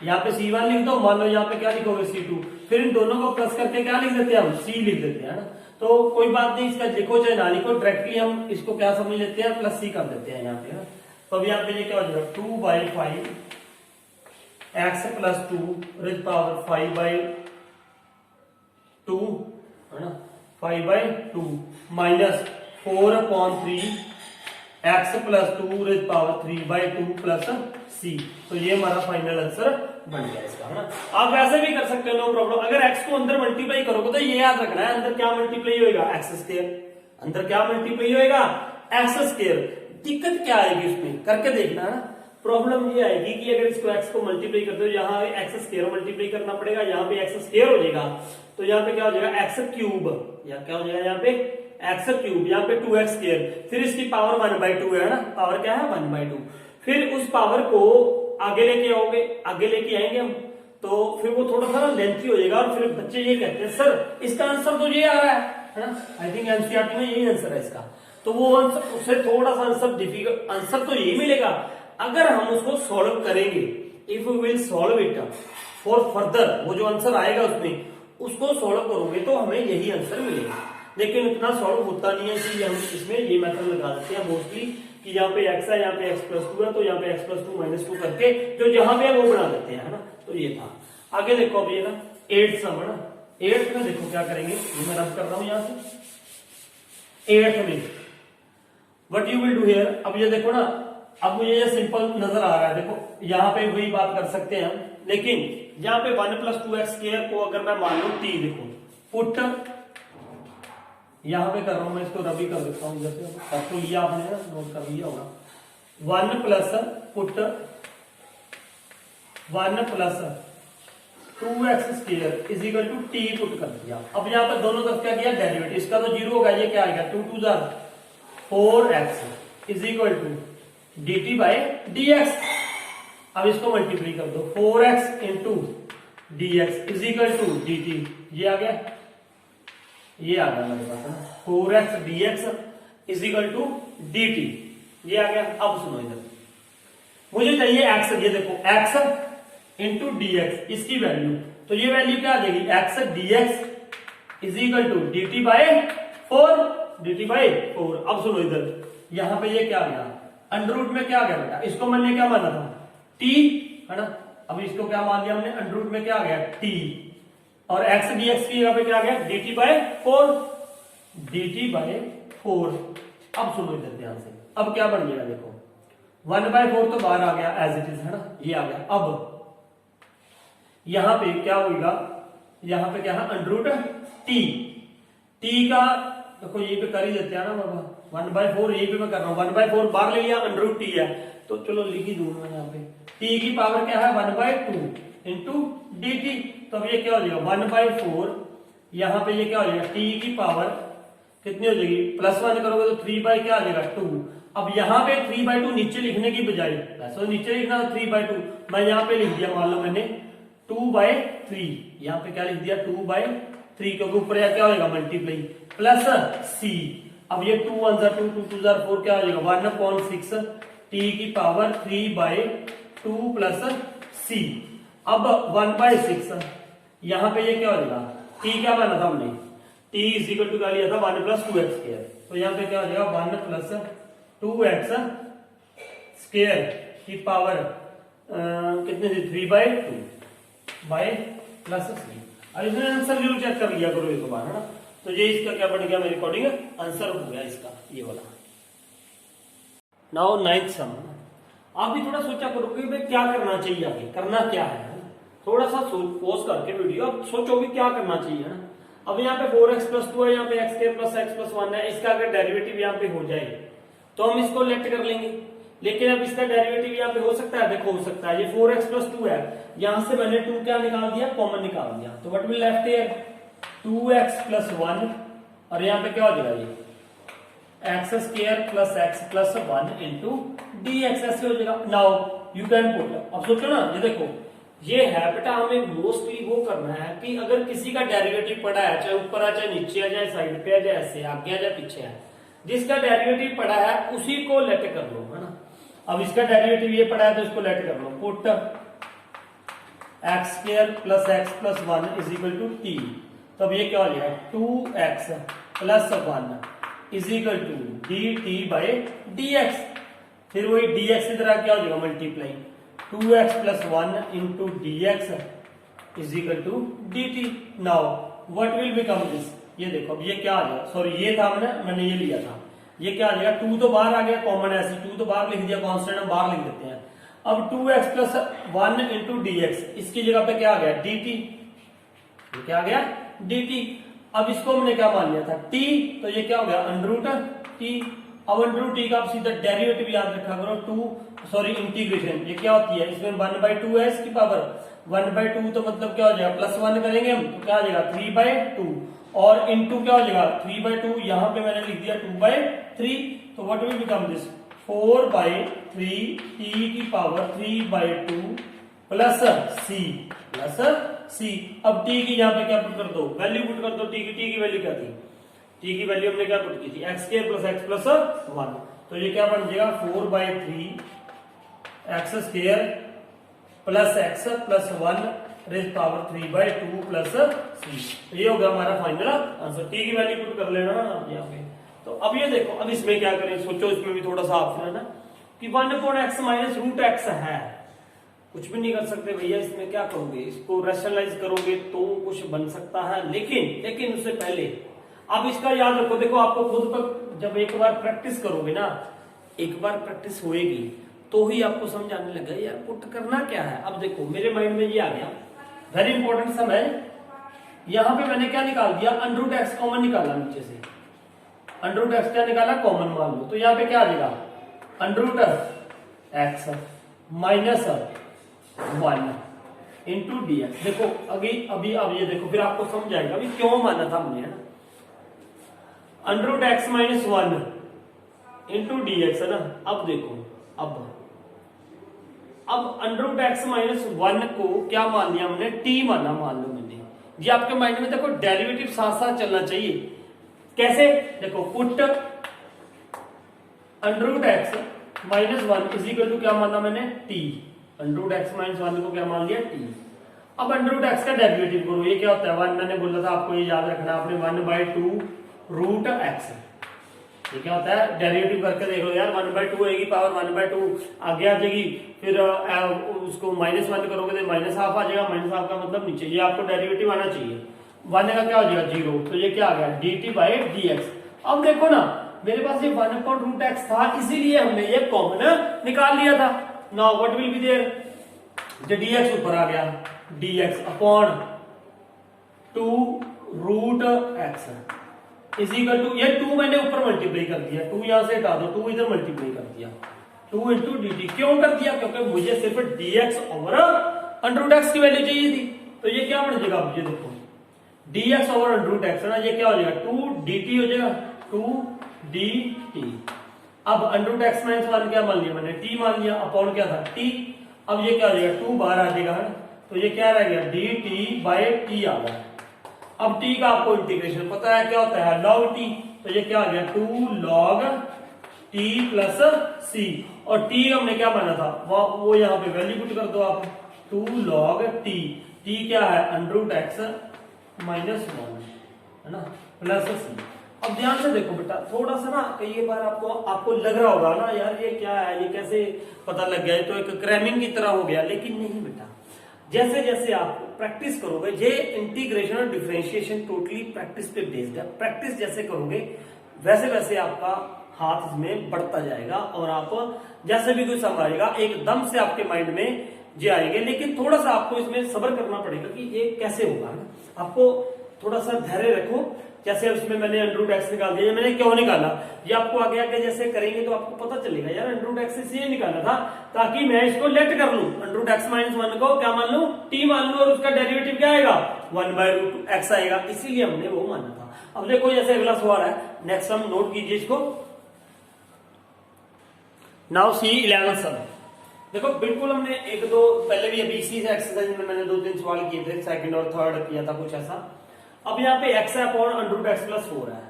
यहाँ पे c1 लिख दो, मान लो यहाँ पे क्या लिखोगे c2, फिर इन दोनों को प्लस करके क्या लिख देते हैं हम c लिख देते हैं ना। तो कोई बात नहीं, इसका लिखो चाहे ना लिखो, डायरेक्टली हम इसको क्या समझ लेते हैं प्लस c कर देते हैं यहाँ पे, है। तो अब यहाँ पे ये क्या हो जाएगा 2/5 x प्लस 2 रेज पावर 5/2, है ना, 5/2 minus 4/3 x plus 2 raise power 3/2 plus c। तो ये हमारा फाइनल आंसर बन गया इसका, है ना। आप वैसे भी कर सकते हो, नो प्रॉब्लम। अगर x को अंदर मल्टीप्लाई करोगे तो ये याद रखना है अंदर क्या मल्टीप्लाई होएगा x स्क्वायर, अंदर क्या मल्टीप्लाई होएगा x स्क्वायर। दिक्कत क्या आएगी इसमें करके देखना, है ना। प्रॉब्लम ये आएगी कि अगर इसको x को मल्टीप्लाई करते हो, यहाँ x स्क्वायर मल्टीप्लाई करना पड़ेगा, यहाँ पे x स्क्वायर हो जाएगा, तो यहाँ पे क्या हो जाएगा x क्यूब, या क्या हो जाएगा यहाँ पे x क्यूब, यहाँ पे 2x स्क्वायर, फिर इसकी पावर 1/2 है ना, पावर क्या है 1/2। फिर उस पावर को आगे लेके आओगे, आगे लेके आएंगे हम, तो फिर वो थोड़ा सा लेंथी हो जाएगा, और फिर बच्चे ये कहते हैं सर इसका आंसर तो ये आ रहा है ना, आई थिंक एनसीईआरटी में यही आंसर है इसका। तो वो आंसर उससे थोड़ा सा आंसर डिफिकल्ट, आंसर तो यही मिलेगा अगर हम उसको सॉल्व करेंगे। If you will solve it for further, वो जो आंसर आएगा उसमें उसको सॉल्व करोगे तो हमें यही आंसर मिलेगा, लेकिन इतना सॉल्व होता नहीं है, इसलिए हम इसमें ये मेथड लगा देते हैं मोस्टली कि यहाँ पे x है, यहाँ पे x प्लस 2 है, तो यहाँ पे x प्लस 2 माइनस 2 करके जो जहां पे है वो बना देते हैं, है ना। तो ये था। आगे देखो अब ये ना 8th सम, है ना। 8th में देखो क्या करेंगे, ये मैं रब कर रहा हूं यहां से 8th में what you will do here. अब ये देखो ना अब मुझे ये सिंपल नजर आ रहा है, देखो यहाँ पे वही बात कर सकते हैं हम, लेकिन यहाँ पे 1 + 2x स्क्वायर को अगर मैं मान लू t, देखो पुट यहाँ पे कर रहा हूं मैं, इसको रबी कर देता हूँ, जैसे तो लिया आपने ना, नोट कर लिया होगा, 1 + put 1 + 2x square is equal to t put कर दिया। अब यहाँ पे दोनों तरफ क्या किया, डेरिवेटिव, इसका तो 0 होगा, ये क्या आएगा 2 × 2 = 4x is equal to dt/dx। अब इसको मल्टीप्लाई कर दो, 4x × dx is equal to dt, ये आ गया, ये आ गया मेरे पास 4x dx is equal to dt, ये आ गया। अब सुनो इधर, मुझे चाहिए x, ये देखो x × dx, इसकी वैल्यू, तो ये वैल्यू क्या आ जाएगी, x dx is equal to dt/4, dt/4। अब सुनो इधर, यहां पे ये क्या आ गया, अंडर रूट में क्या आ गया बेटा, इसको मैंने क्या माना था t, है ना, अब इसको क्या मान लिया हमने, अंडर रूट में क्या आ गया t, और x dx की जगह पे क्या आ गया dt/4, dt/4। अब सुनो इधर ध्यान से, अब क्या बन गया, देखो 1/4 तो बाहर आ गया एज इट इज, है ना, ये आ गया। अब यहां पे क्या होगा, यहां पे क्या है अंडर रूट t का, देखो ये पे कर ही देते हैं ना बाबा, 1/4 ये पे मैं कर रहा हूं, 1/4 बाहर ले लिया, अंडर रूट t है, तो चलो लिख ही दूंगा यहाँ पे, t की पावर क्या है 1/2 इंटू dt, तो अब ये क्या हो जाएगा 1/4, यहाँ पे ये क्या हो जाएगा t की पावर कितनी हो जाएगी, +1 करोगे तो 3 क्या आ जाएगा 2। अब यहाँ पे 3/2 नीचे लिखने की बजाय, वैसे तो नीचे लिखना था 3/2, मैं यहाँ पे लिख दिया, मान लो मैंने 2/3, यहाँ पे क्या लिख दिया 2/3, क्योंकि ऊपर क्या हो जाएगा मल्टीप्लाई प्लस c। अब ये 2 × 1 = 2, 2 × 2 = 4, क्या हो जाएगा 1/6 t की पावर 3/2 प्लस c। अब 1/6, यहाँ पे ये क्या हो जाएगा, t क्या माना था हमने, t इज इक्वल टू क्या लिया था 1 + 2x स्क्वायर, तो यहाँ पे क्या हो जाएगा 1 + 2x स्क्वायर की पावर कितने थी 3/2 प्लस c। अब इसमें आंसर जरूर चेक कर लिया करो एक बार, है ना, तो ये इसका क्या बन गया मेरे अकॉर्डिंग आंसर हो गया इसका, ये वाला। नाउ 9th सम, आप भी थोड़ा सोचा करो कि भाई क्या करना चाहिए, आगे करना क्या है, थोड़ा सा पॉज करके वीडियो अब सोचो भी क्या करना चाहिए, है ना। अब यहाँ पे 4x + 2 है, यहाँ पे x² + x + 1 है, इसका अगर डेरिवेटिव यहाँ पे हो जाए तो हम इसको लेट कर लेंगे, लेकिन अब इसका डेरिवेटिव यहाँ पे हो सकता है, देखो हो सकता है, ये 4x + 2 है, यहां से मैंने 2 क्या निकाल दिया, कॉमन निकाल दिया, तो what will left here 2x + 1, और यहाँ पे क्या हो जाएगा ये x² + x + 1 इंटू dx, ऐसे हो जाएगा। नाउ यू कैन पुट, अब सोचो ना, ये देखो ये है बेटा, हमें मोस्टली वो करना है कि अगर किसी का डेरिवेटिव पड़ा है, चाहे ऊपर आ चाहे नीचे आ, चाहे साइड पे आ, चाहे ऐसे आगे आ जाए पीछे है, जिसका डेरिवेटिव पड़ा है उसी को लेट कर लो, है ना। अब इसका डेरिवेटिव ये पड़ा है तो इसको लेट कर लो, put x² + x + 1 is equal to t, तो अब ये क्या हो जाएगा 2x + 1 is equal to dt/dx, फिर वही dx की तरह क्या हो जाएगा multiply 2x + 1 into dx is equal to dt। Now what will become this, ये देखो अब ये क्या आ जाएगा, सॉरी ये था मैंने ये लिया था, ये क्या आ जाएगा 2 तो बाहर आ गया कॉमन, ऐसे 2 तो बाहर लिख दिया, कांस्टेंट हम बाहर लिख देते हैं। अब 2x + 1 इंटू dx, इसकी जगह पे क्या आ गया dt, ये क्या आ गया dt। अब इसको हमने क्या मान लिया था t, तो ये क्या हो गया √t। अब √t का आप सीधा डेरिवेटिव याद रखा करो, 2 सॉरी इंटीग्रेशन, ये क्या होती है, इसमें 1/2 है इसकी पावर, 1/2 तो मतलब क्या हो जाएगा +1 करेंगे हम तो क्या आ जाएगा 3/2, और इंटू क्या हो जाएगा 3/2, यहां पे मैंने लिख दिया 2/3, तो what will become this 4/3 t की पावर 3/2 प्लस c। अब t की यहाँ पे क्या पुट कर दो, वैल्यू पुट कर दो, t की वैल्यू क्या थी, t की वैल्यू हमने क्या पुट की थी x² + x + 1, तो ये क्या बन जाएगा 4/3 x² + x + 1 rays power 3/2 plus c, ये होगा हमारा फाइनल आंसर। t की वैल्यू पुट कर लेना यहाँ पे। तो अब ये देखो, अब इसमें क्या करें, सोचो इसमें भी थोड़ा सा ऑप्शन है ना कि 1/x - √x है, कुछ भी नहीं कर सकते भैया, इसमें क्या करोगे, इसको रैशनलाइज करोगे तो कुछ बन सकता है, लेकिन उससे पहले आप इसका याद रखो, देखो आपको खुद पर जब एक बार प्रैक्टिस करोगे ना, एक बार प्रैक्टिस होएगी तो ही आपको समझ आने लगा यार पुट करना क्या है। अब देखो मेरे माइंड में ये आ गया, वेरी इंपॉर्टेंट सम है। यहां पे मैंने क्या निकाल दिया, अंडर रूट एक्स कॉमन निकाला नीचे से, अंडर रूट एक्स क्या निकाला, कॉमन मान लो। तो यहाँ पे क्या आ जाएगा, under root x minus 1 into D x. देखो अभी अब ये देखो फिर आपको समझ आएगा अभी क्यों माना था हमने, है ना। Under root x minus 1 into D x है ना। अब देखो अब अंडर रूट एक्स माइनस 1 को क्या मान लिया हमने, टी माना, मान लो मैंने। ये आपके माइंड में देखो डेरिवेटिव साथ साथ चलना चाहिए। कैसे, देखो put under root x minus 1 is equal to क्या माना मैंने, t. Under root x minus 1 को क्या मान लिया, टी। अब अंडर रूट एक्स का डेरिवेटिव करो, ये क्या होता है 1, मैंने बोला था आपको ये याद रखना आपने, 1/2 रूट एक्स। ये क्या होता है, डेरिवेटिव करके देख लो यार, 1/2 आएगी पावर 1/2 आगे आ जाएगी, फिर उसको -1 करोगे तो -½ आ जाएगा, -½ का मतलब नीचे, ये आपको डेरिवेटिव आना चाहिए। 1 का क्या हो जाएगा 0, तो ये क्या आ गया dt/dx। अब देखो ना मेरे पास ये 1/√x था, इसीलिए हमने ये कॉमन निकाल लिया था। Now what will be there, जो dx ऊपर आ गया, dx upon 2√x is equal to, ये 2 मैंने ऊपर मल्टीप्लाई कर दिया, 2 यहां से हटा दो, 2 इधर मल्टीप्लाई कर दिया, 2 इंटू dt। क्यों कर दिया, क्योंकि मुझे सिर्फ dx ओवर √x की वैल्यू चाहिए थी। तो ये क्या बन जाएगा, अब ये देखो dx ओवर √x है ना, ये क्या हो जाएगा 2dt हो जाएगा, 2dt। अब √x माइनस 1 क्या मान लिया मैंने, t मान लिया, अपॉन क्या था t। अब ये क्या हो जाएगा 2 बाहर आ जाएगा, है तो ये क्या रह गया dt/t आ गया। अब t का आपको इंटीग्रेशन पता है क्या होता है, log t। तो ये क्या आ गया 2 log t प्लस c, और t हमने क्या माना था वो यहाँ पे वैल्यू पुट कर दो आप, 2 log t क्या है √x माइनस 1 है ना प्लस c। अब ध्यान से देखो बेटा, थोड़ा सा ना कई बार आपको लग रहा होगा ना यार ये क्या है, ये कैसे पता लग गया, तो एक क्रैमिंग की तरह हो गया, लेकिन नहीं बेटा। जैसे जैसे आप प्रैक्टिस करोगे, ये इंटीग्रेशन और डिफरेंशिएशन टोटली प्रैक्टिस पे बेस्ड है। प्रैक्टिस जैसे करोगे वैसे वैसे आपका हाथ इसमें बढ़ता जाएगा, और आप जैसे भी कोई सम आएगा एकदम से आपके माइंड में ये आएंगे। लेकिन थोड़ा सा आपको इसमें सब्र करना पड़ेगा कि ये कैसे होगा, आपको थोड़ा सा धैर्य रखो। जैसे इसमें मैंने √x निकाल दिया, मैंने क्यों निकाला, ये आपको आगे आगे जैसे करेंगे तो आपको पता चलेगा यार √x से इसलिए निकाला था ताकि मैं इसको लेट कर लूं, √x माइनस 1 को क्या मान लूं, t मान लूं, और उसका डेरिवेटिव क्या आएगा 1/√x आएगा, इसीलिए हमने वो माना था। अब देखो जैसे अगला सवाल है, नेक्स्ट सम नोट कीजिए इसको। नाउ सी 11th सम। देखो बिल्कुल हमने एक दो पहले भी अभी इसी एक्सरसाइज में मैंने 2-3 सवाल किए थे, सेकंड और थर्ड किया था कुछ ऐसा। अब यहाँ पे x है अपॉन √x + 4 है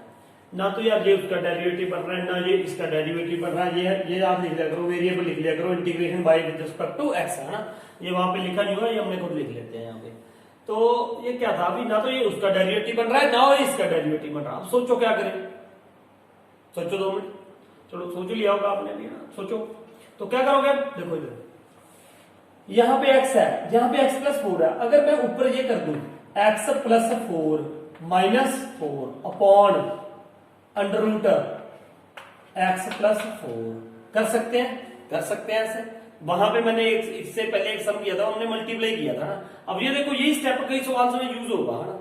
ना, तो यार ये उसका डेरिवेटिव बन रहा है ना, ये इसका डेरिवेटिव बन रहा है। ये आप लिख लिया करो, वेरिएबल लिख लिया करो, integration by with respect to x है ना, ये वहां पे लिखा नहीं हुआ, ये हमने खुद लिख लेते हैं यहाँ पे। तो ये क्या था अभी, ना तो ये उसका डेरिवेटिव बन रहा है ना इसका डेरिवेटिव बन रहा है। अब सोचो क्या करें, सोचो 2 मिनट, चलो सोच लिया होगा आपने भी ना, सोचो तो क्या करोगे। देखो इधर यहाँ पे x है, यहाँ पे x + 4 है, अगर मैं ऊपर ये कर दूं x + 4 - 4 अपॉन √x + 4 कर सकते हैं ऐसे। वहां पे मैंने इससे पहले एक सम किया था, हमने मल्टीप्लाई किया था ना। अब ये देखो यही स्टेप कई सवाल में यूज होगा, है ना।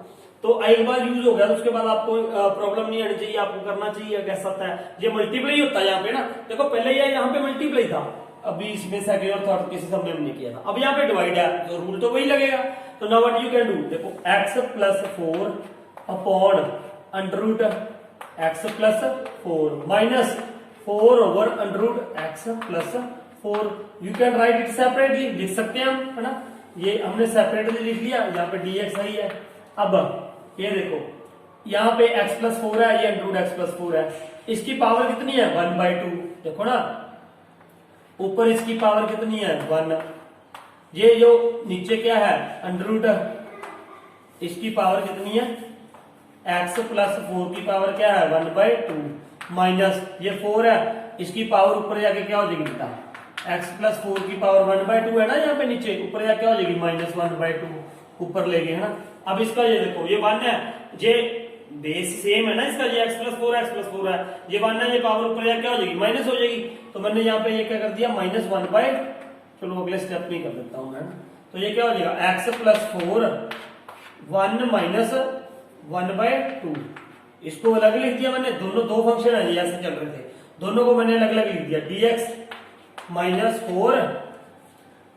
तो एक बार यूज हो गया तो उसके बाद आपको प्रॉब्लम नहीं आनी चाहिए, आपको करना चाहिए कैसा होता है, ये मल्टीप्लाई होता है यहाँ पे ना। देखो पहले ये यहाँ पे मल्टीप्लाई था, अभी इसमें सेकंड और थर्ड किसी सम में हमने किया था, अब यहाँ पे डिवाइड है तो रूल तो वही लगेगा। तो now what you can do, देखो x + 4 upon √x + 4 minus 4 over √x + 4। You can write it separately, लिख सकते हैं हम, है ना। ये हमने सेपरेटली लिख लिया, यहाँ पे dx ही है। अब ये देखो यहाँ पे x + 4 है, ये √x + 4 है, इसकी पावर कितनी है 1/2। देखो ना ऊपर इसकी पावर कितनी है 1, ये जो नीचे क्या है √, इसकी पावर कितनी है x + 4 की पावर क्या है 1/2 माइनस ये 4 है, इसकी पावर ऊपर जाके क्या हो जाएगी बेटा x + 4 की पावर 1/2 है ना, यहाँ पे नीचे ऊपर जाके क्या हो जाएगी -1/2 ऊपर ले गए, है ना। अब इसका ये देखो ये 1 है, ये बेस सेम है ना इसका, ये x+4 है, ये 1 है, ये पावर ऊपर क्या हो जाएगी माइनस हो जाएगी। तो मैंने यहाँ पे ये क्या कर दिया -1/, चलो अगले स्टेप में कर देता हूँ मैं। तो ये क्या हो जाएगा x+4 1 माइनस 1/2। इसको अलग लिख दिया मैंने, दोनों दो फंक्शन है ये ऐसे चल रहे थे, दोनों को मैंने अलग अलग लिख दिया, dx -4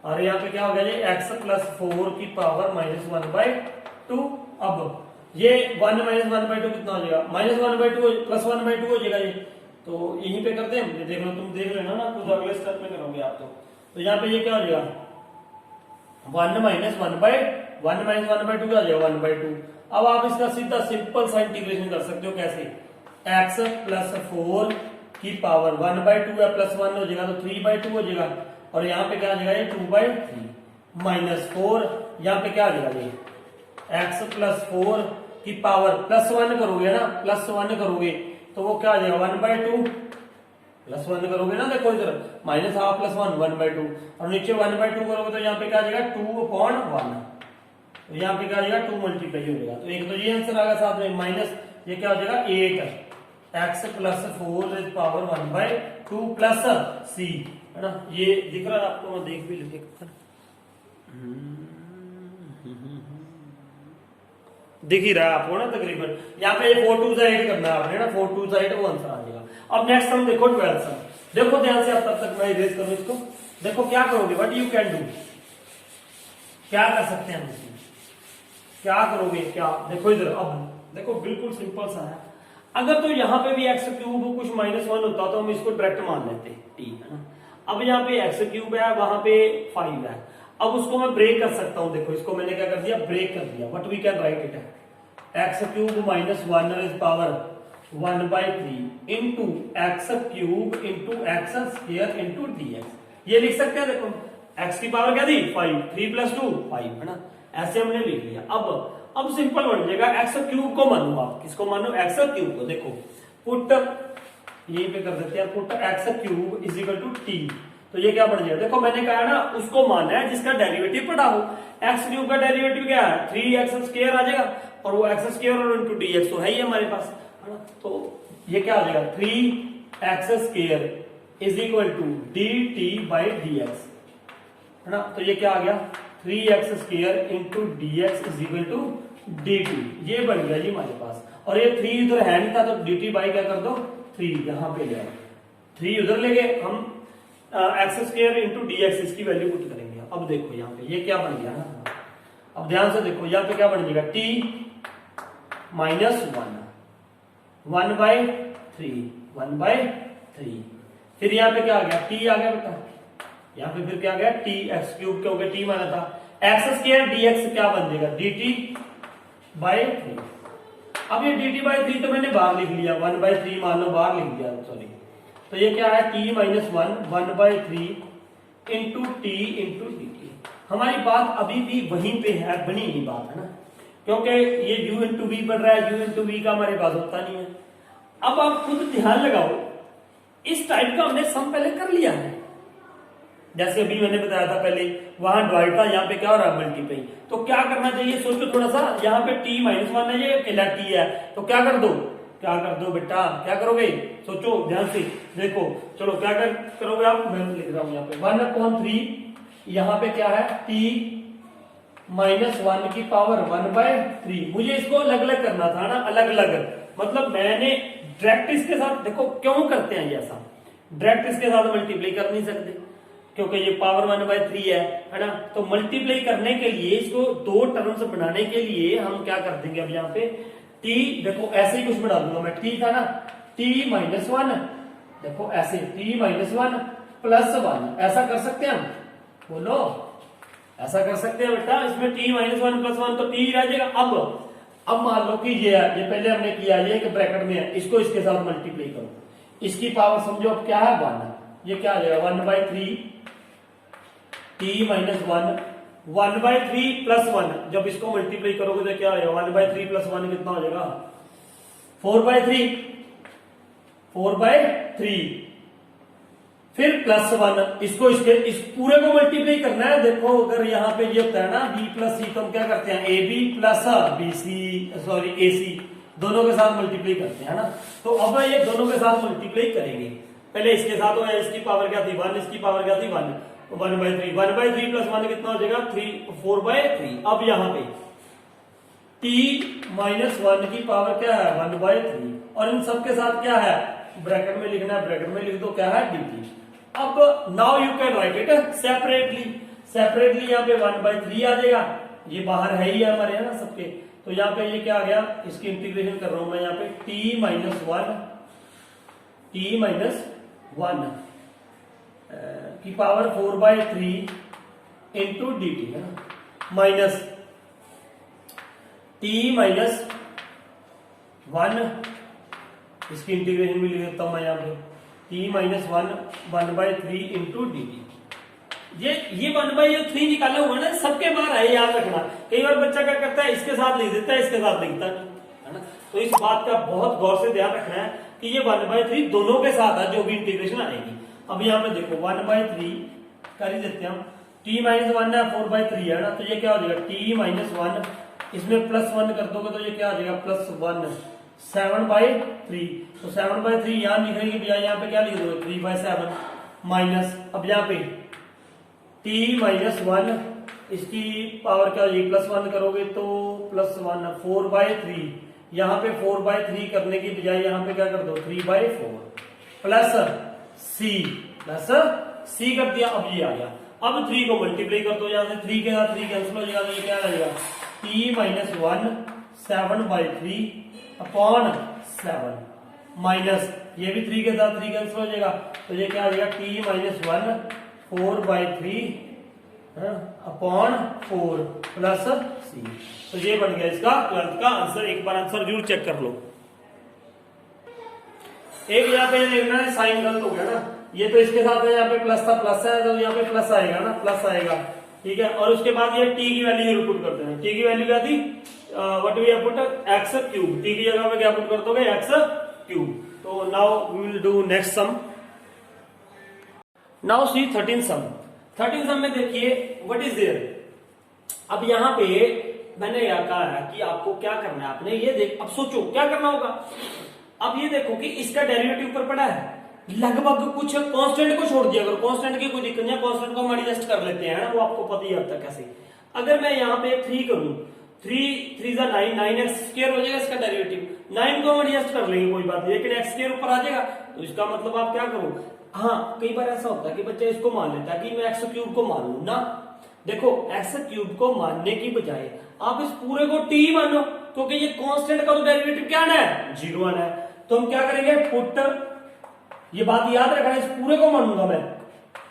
और यहाँ पे क्या हो गया ये x+4 की पावर -1/2। अब ये 1 -1/2 कितना हो जाएगा -1/2 +1/2 हो जाएगा ये। तो यहीं पे करते हैं, देख लो तुम देख लेना ना, कुछ अगले स्टेप में करोगे आप। तो यहाँ पे ये क्या हो जाएगा 1 -1/2 क्या हो जाएगा 1/2। अब आप इसका सीधा सिंपल सा इंटीग्रेशन कर सकते हो, कैसे x+4 की पावर 1/2 है, +1 हो जाएगा तो 3/2 हो जाएगा, और यहाँ पे क्या आ जाएगा ये 2/3 -4, यहाँ पे क्या आ जाएगा ये x+4 की पावर +1 करोगे ना, +1 करोगे तो वो क्या आ जाएगा 1/2, +1 करोगे ना, देखो इधर -1/2 +1 1/2, और नीचे 1/2 करोगे तो यहाँ पे क्या आ जाएगा 2/1, तो यहाँ पे क्या आ जाएगा 2 मल्टीप्लाई हो जाएगा। तो एक तो ये आंसर आ गया, साथ में माइनस ये क्या हो जाएगा 8 x+4 पावर 1/2 प्लस c, है ना, ये दिख रहा है आपको, मैं देख भी लेते दिख ही रहा है आपको ना तकरीबन। यहाँ पे 4 2 से 8 करना है आपने ना, 4 2 से 8 वो आंसर आ जाएगा। अब नेक्स्ट हम देखो 12th सम, देखो ध्यान से, अब तब तक मैं इरेज करूं इसको। देखो क्या करोगे, व्हाट यू कैन डू, क्या कर सकते हैं हम इसमें, क्या करोगे क्या, देखो इधर, अब देखो बिल्कुल सिंपल सा है। अगर तो यहाँ पे भी x³ कुछ -1 होता तो हम इसको डायरेक्ट मान लेते t, है ना। अब यहाँ पे x³ है, वहां पे 5 है, अब उसको मैं ब्रेक कर सकता हूं, देखो इसको मैंने क्या कर दिया ब्रेक कर दिया। What we can write it है x³ -1 power 1/3 into x³ into x² dx, ये लिख सकते हैं। देखो x की पावर क्या थी 5, 3 + 2 5, है ना, ऐसे हमने लिख लिया। अब सिंपल बन जाएगा, x³ को मानो, आप किसको मानो x³ को। देखो पुट यहीं पे कर देते हैं, पुट x³ = t, तो ये क्या बन जाएगा, देखो मैंने कहा ना उसको माना है जिसका डेरिवेटिव पढ़ा हो। x³ का डेरिवेटिव क्या है 3x² आ जाएगा, और वो x² और इंटू dx तो है ही हमारे पास, है ना। तो ये क्या आ जाएगा 3x² = dt/dx, है ना। तो ये क्या आ गया 3x² इंटू dx = dt, ये बन गया जी हमारे पास। और ये 3 उधर है नहीं था, तो dt बाई क्या कर दो 3 यहां पे ले आओ, 3 उधर ले गए, हम x² इंटू dx इसकी वैल्यू पुट करेंगे। अब देखो यहाँ पे ये क्या बन गया ना, अब ध्यान से देखो यहाँ पे क्या बन जाएगा t -1 1/3, फिर यहाँ पे क्या आ गया t आ गया बेटा, यहाँ पे फिर क्या आ गया t x³ क्योंकि t माना था, x² dx क्या बन जाएगा dt/3। अब ये dt/3 तो मैंने बाहर लिख लिया, 1/3 मान लो बाहर लिख दिया, सॉरी। तो ये क्या है t -1 1/3 into t into dt। हमारी बात अभी भी वहीं पे है, बनी ही बात है ना, क्योंकि ये u इंटू v बढ़ रहा है, u इंटू v का हमारे पास होता नहीं है। अब आप खुद ध्यान लगाओ, इस टाइप का हमने सम पहले कर लिया है, जैसे अभी मैंने बताया था पहले, वहां डिवाइड था, यहाँ पे क्या हो रहा है मल्टीप्लाई। तो क्या करना चाहिए सोचो थोड़ा सा, यहाँ पे t -1 है, ये अकेला t है, तो क्या कर दो बेटा, क्या करोगे सोचो ध्यान से, देखो चलो क्या करोगे आप, मैं लिख रहा हूं यहाँ पे 1/3, यहाँ पे क्या है t -1 की पावर 1/3। मुझे इसको अलग अलग करना था ना, अलग अलग, मतलब मैंने डायरेक्ट इसके साथ, देखो क्यों करते हैं ऐसा, डायरेक्ट इसके साथ मल्टीप्लाई कर नहीं सकते क्योंकि ये पावर 1/3 है ना। तो मल्टीप्लाई करने के लिए, इसको 2 टर्म्स बनाने के लिए हम क्या कर देंगे, अब यहाँ पे t, देखो ऐसे ही कुछ बना दूंगा मैं, t था ना t -1, देखो ऐसे t -1 + 1, ऐसा कर सकते हैं हम, बोलो ऐसा कर सकते हैं बेटा, इसमें t -1 + 1 तो t रह जाएगा। अब मान लो कि ये है, ये पहले हमने किया, ये एक ब्रैकेट में है, इसको इसके साथ मल्टीप्लाई करो, इसकी पावर समझो अब क्या है 1, ये क्या आ जाएगा 1/3 t -1 1/3 + 1, जब इसको मल्टीप्लाई करोगे तो क्या आएगा 1/3 + 1 कितना हो जाएगा 4/3, फिर +1, इसको इस पूरे को मल्टीप्लाई करना है। देखो अगर यहाँ पे ये होता है ना b + c, तो हम क्या करते हैं ab + bc, सॉरी ac, दोनों के साथ मल्टीप्लाई करते हैं, है ना। तो अब ये दोनों के साथ मल्टीप्लाई करेंगे, पहले इसके साथ हो, इसकी पावर क्या थी 1, इसकी पावर क्या थी 1, 1/3, 1/3 प्लस 1 कितना हो जाएगा 3, 4/3। अब यहाँ पे t माइनस 1 की पावर क्या है 1/3, और इन सबके साथ क्या है ब्रैकेट में लिखना है, ब्रैकेट में लिख दो क्या है dt। अब now you can write it separately यहाँ पे 1/3 आ जाएगा, ये बाहर है ही हमारे, है ना सबके। तो यहाँ पे ये क्या आ गया, इसकी इंटीग्रेशन कर रहा हूं मैं यहाँ पे t माइनस 1 की पावर 4/3 इंटू डी टी, है ना, माइनस t माइनस 1, इसकी इंटीग्रेशन भी लिख देता हूं मैं यहाँ पे t minus 1/3 into D T. ये 1/3 निकाला हुआ ना, सबके बाहर है, याद रखना। कई बार बच्चा क्या करता है इसके साथ लिख देता है, इसके साथ लिखता है ना। तो इस बात का बहुत गौर से ध्यान रखना है कि ये 1/3 दोनों के साथ है, जो भी इंटीग्रेशन आएगी। अब यहाँ पे देखो 1/3 कर ही देते हैं हम, t माइनस 1 है 4/3 है ना, तो ये क्या हो जाएगा t माइनस 1, इसमें प्लस 1 कर दोगे तो ये क्या आ जाएगा प्लस 1, 7/3। तो 7/3 यहाँ लिखने के बजाय यहाँ पे क्या लिख दोगे 3/7 माइनस, अब यहाँ पे t माइनस 1, इसकी पावर क्या हो जाएगी प्लस 1 करोगे तो प्लस 1, 4/3, यहाँ पे 4/3 करने की बजाय यहाँ पे क्या कर दो 3/4 प्लस c कर दिया। अब ये आ गया, अब 3 को मल्टीप्लाई कर दो, यहाँ से 3 के साथ 3 कैंसिल हो जाएगा, तो ये क्या आ जाएगा t माइनस 1 7/3 अपॉन 7 माइनस, ये भी 3 के साथ 3 कैंसिल हो जाएगा, तो ये क्या आ जाएगा t minus 1 4/3 upon 4 plus c। तो ये बन गया इसका 12th का आंसर। एक बार आंसर जरूर चेक कर लो। एक यहाँ पे देखना है साइन गलत हो गया ना, ये तो इसके साथ है, यहाँ पे प्लस था प्लस है, तो यहाँ पे प्लस आएगा ना, प्लस आएगा, ठीक है। और उसके बाद ये t की वैल्यू पुट करते हैं, t की वैल्यू क्या थी what we have put x cube, t की जगह पे क्या पुट कर दोगे x क्यूब। तो now we will do next sum. Now see 13 sum में देखिए व्हाट इज देयर। अब यहाँ पे मैंने यह कहा है कि आपको क्या करना है, आपने ये देख, अब सोचो क्या करना होगा। अब ये देखो कि इसका डेरिवेटिव ऊपर पड़ा है, लगभग कुछ कांस्टेंट को छोड़ दिया, अगर कांस्टेंट की कोई दिक्कत नहीं है, कांस्टेंट को हम एडजस्ट कर लेते हैं ना, वो आपको पता ही आता कैसे। अगर मैं यहाँ पे 3 करूं, 3 जा 9, 9x स्क्वायर हो जाएगा इसका डेरिवेटिव, 9 को हम एडजस्ट कर लेंगे कोई बात नहीं, लेकिन x स्क्वायर ऊपर आ जाएगा। तो इसका मतलब आप क्या करो, हाँ कई बार ऐसा होता है कि बच्चा इसको मान लेता है कि मैं x क्यूब को मान लू ना। देखो x क्यूब को मानने की बजाय आप इस पूरे को t मानो, क्योंकि ये कांस्टेंट का तो डेरिवेटिव क्या आना है 0 आना है। तो हम क्या करेंगे पुट, ये बात याद रखना, इस पूरे को मानूंगा मैं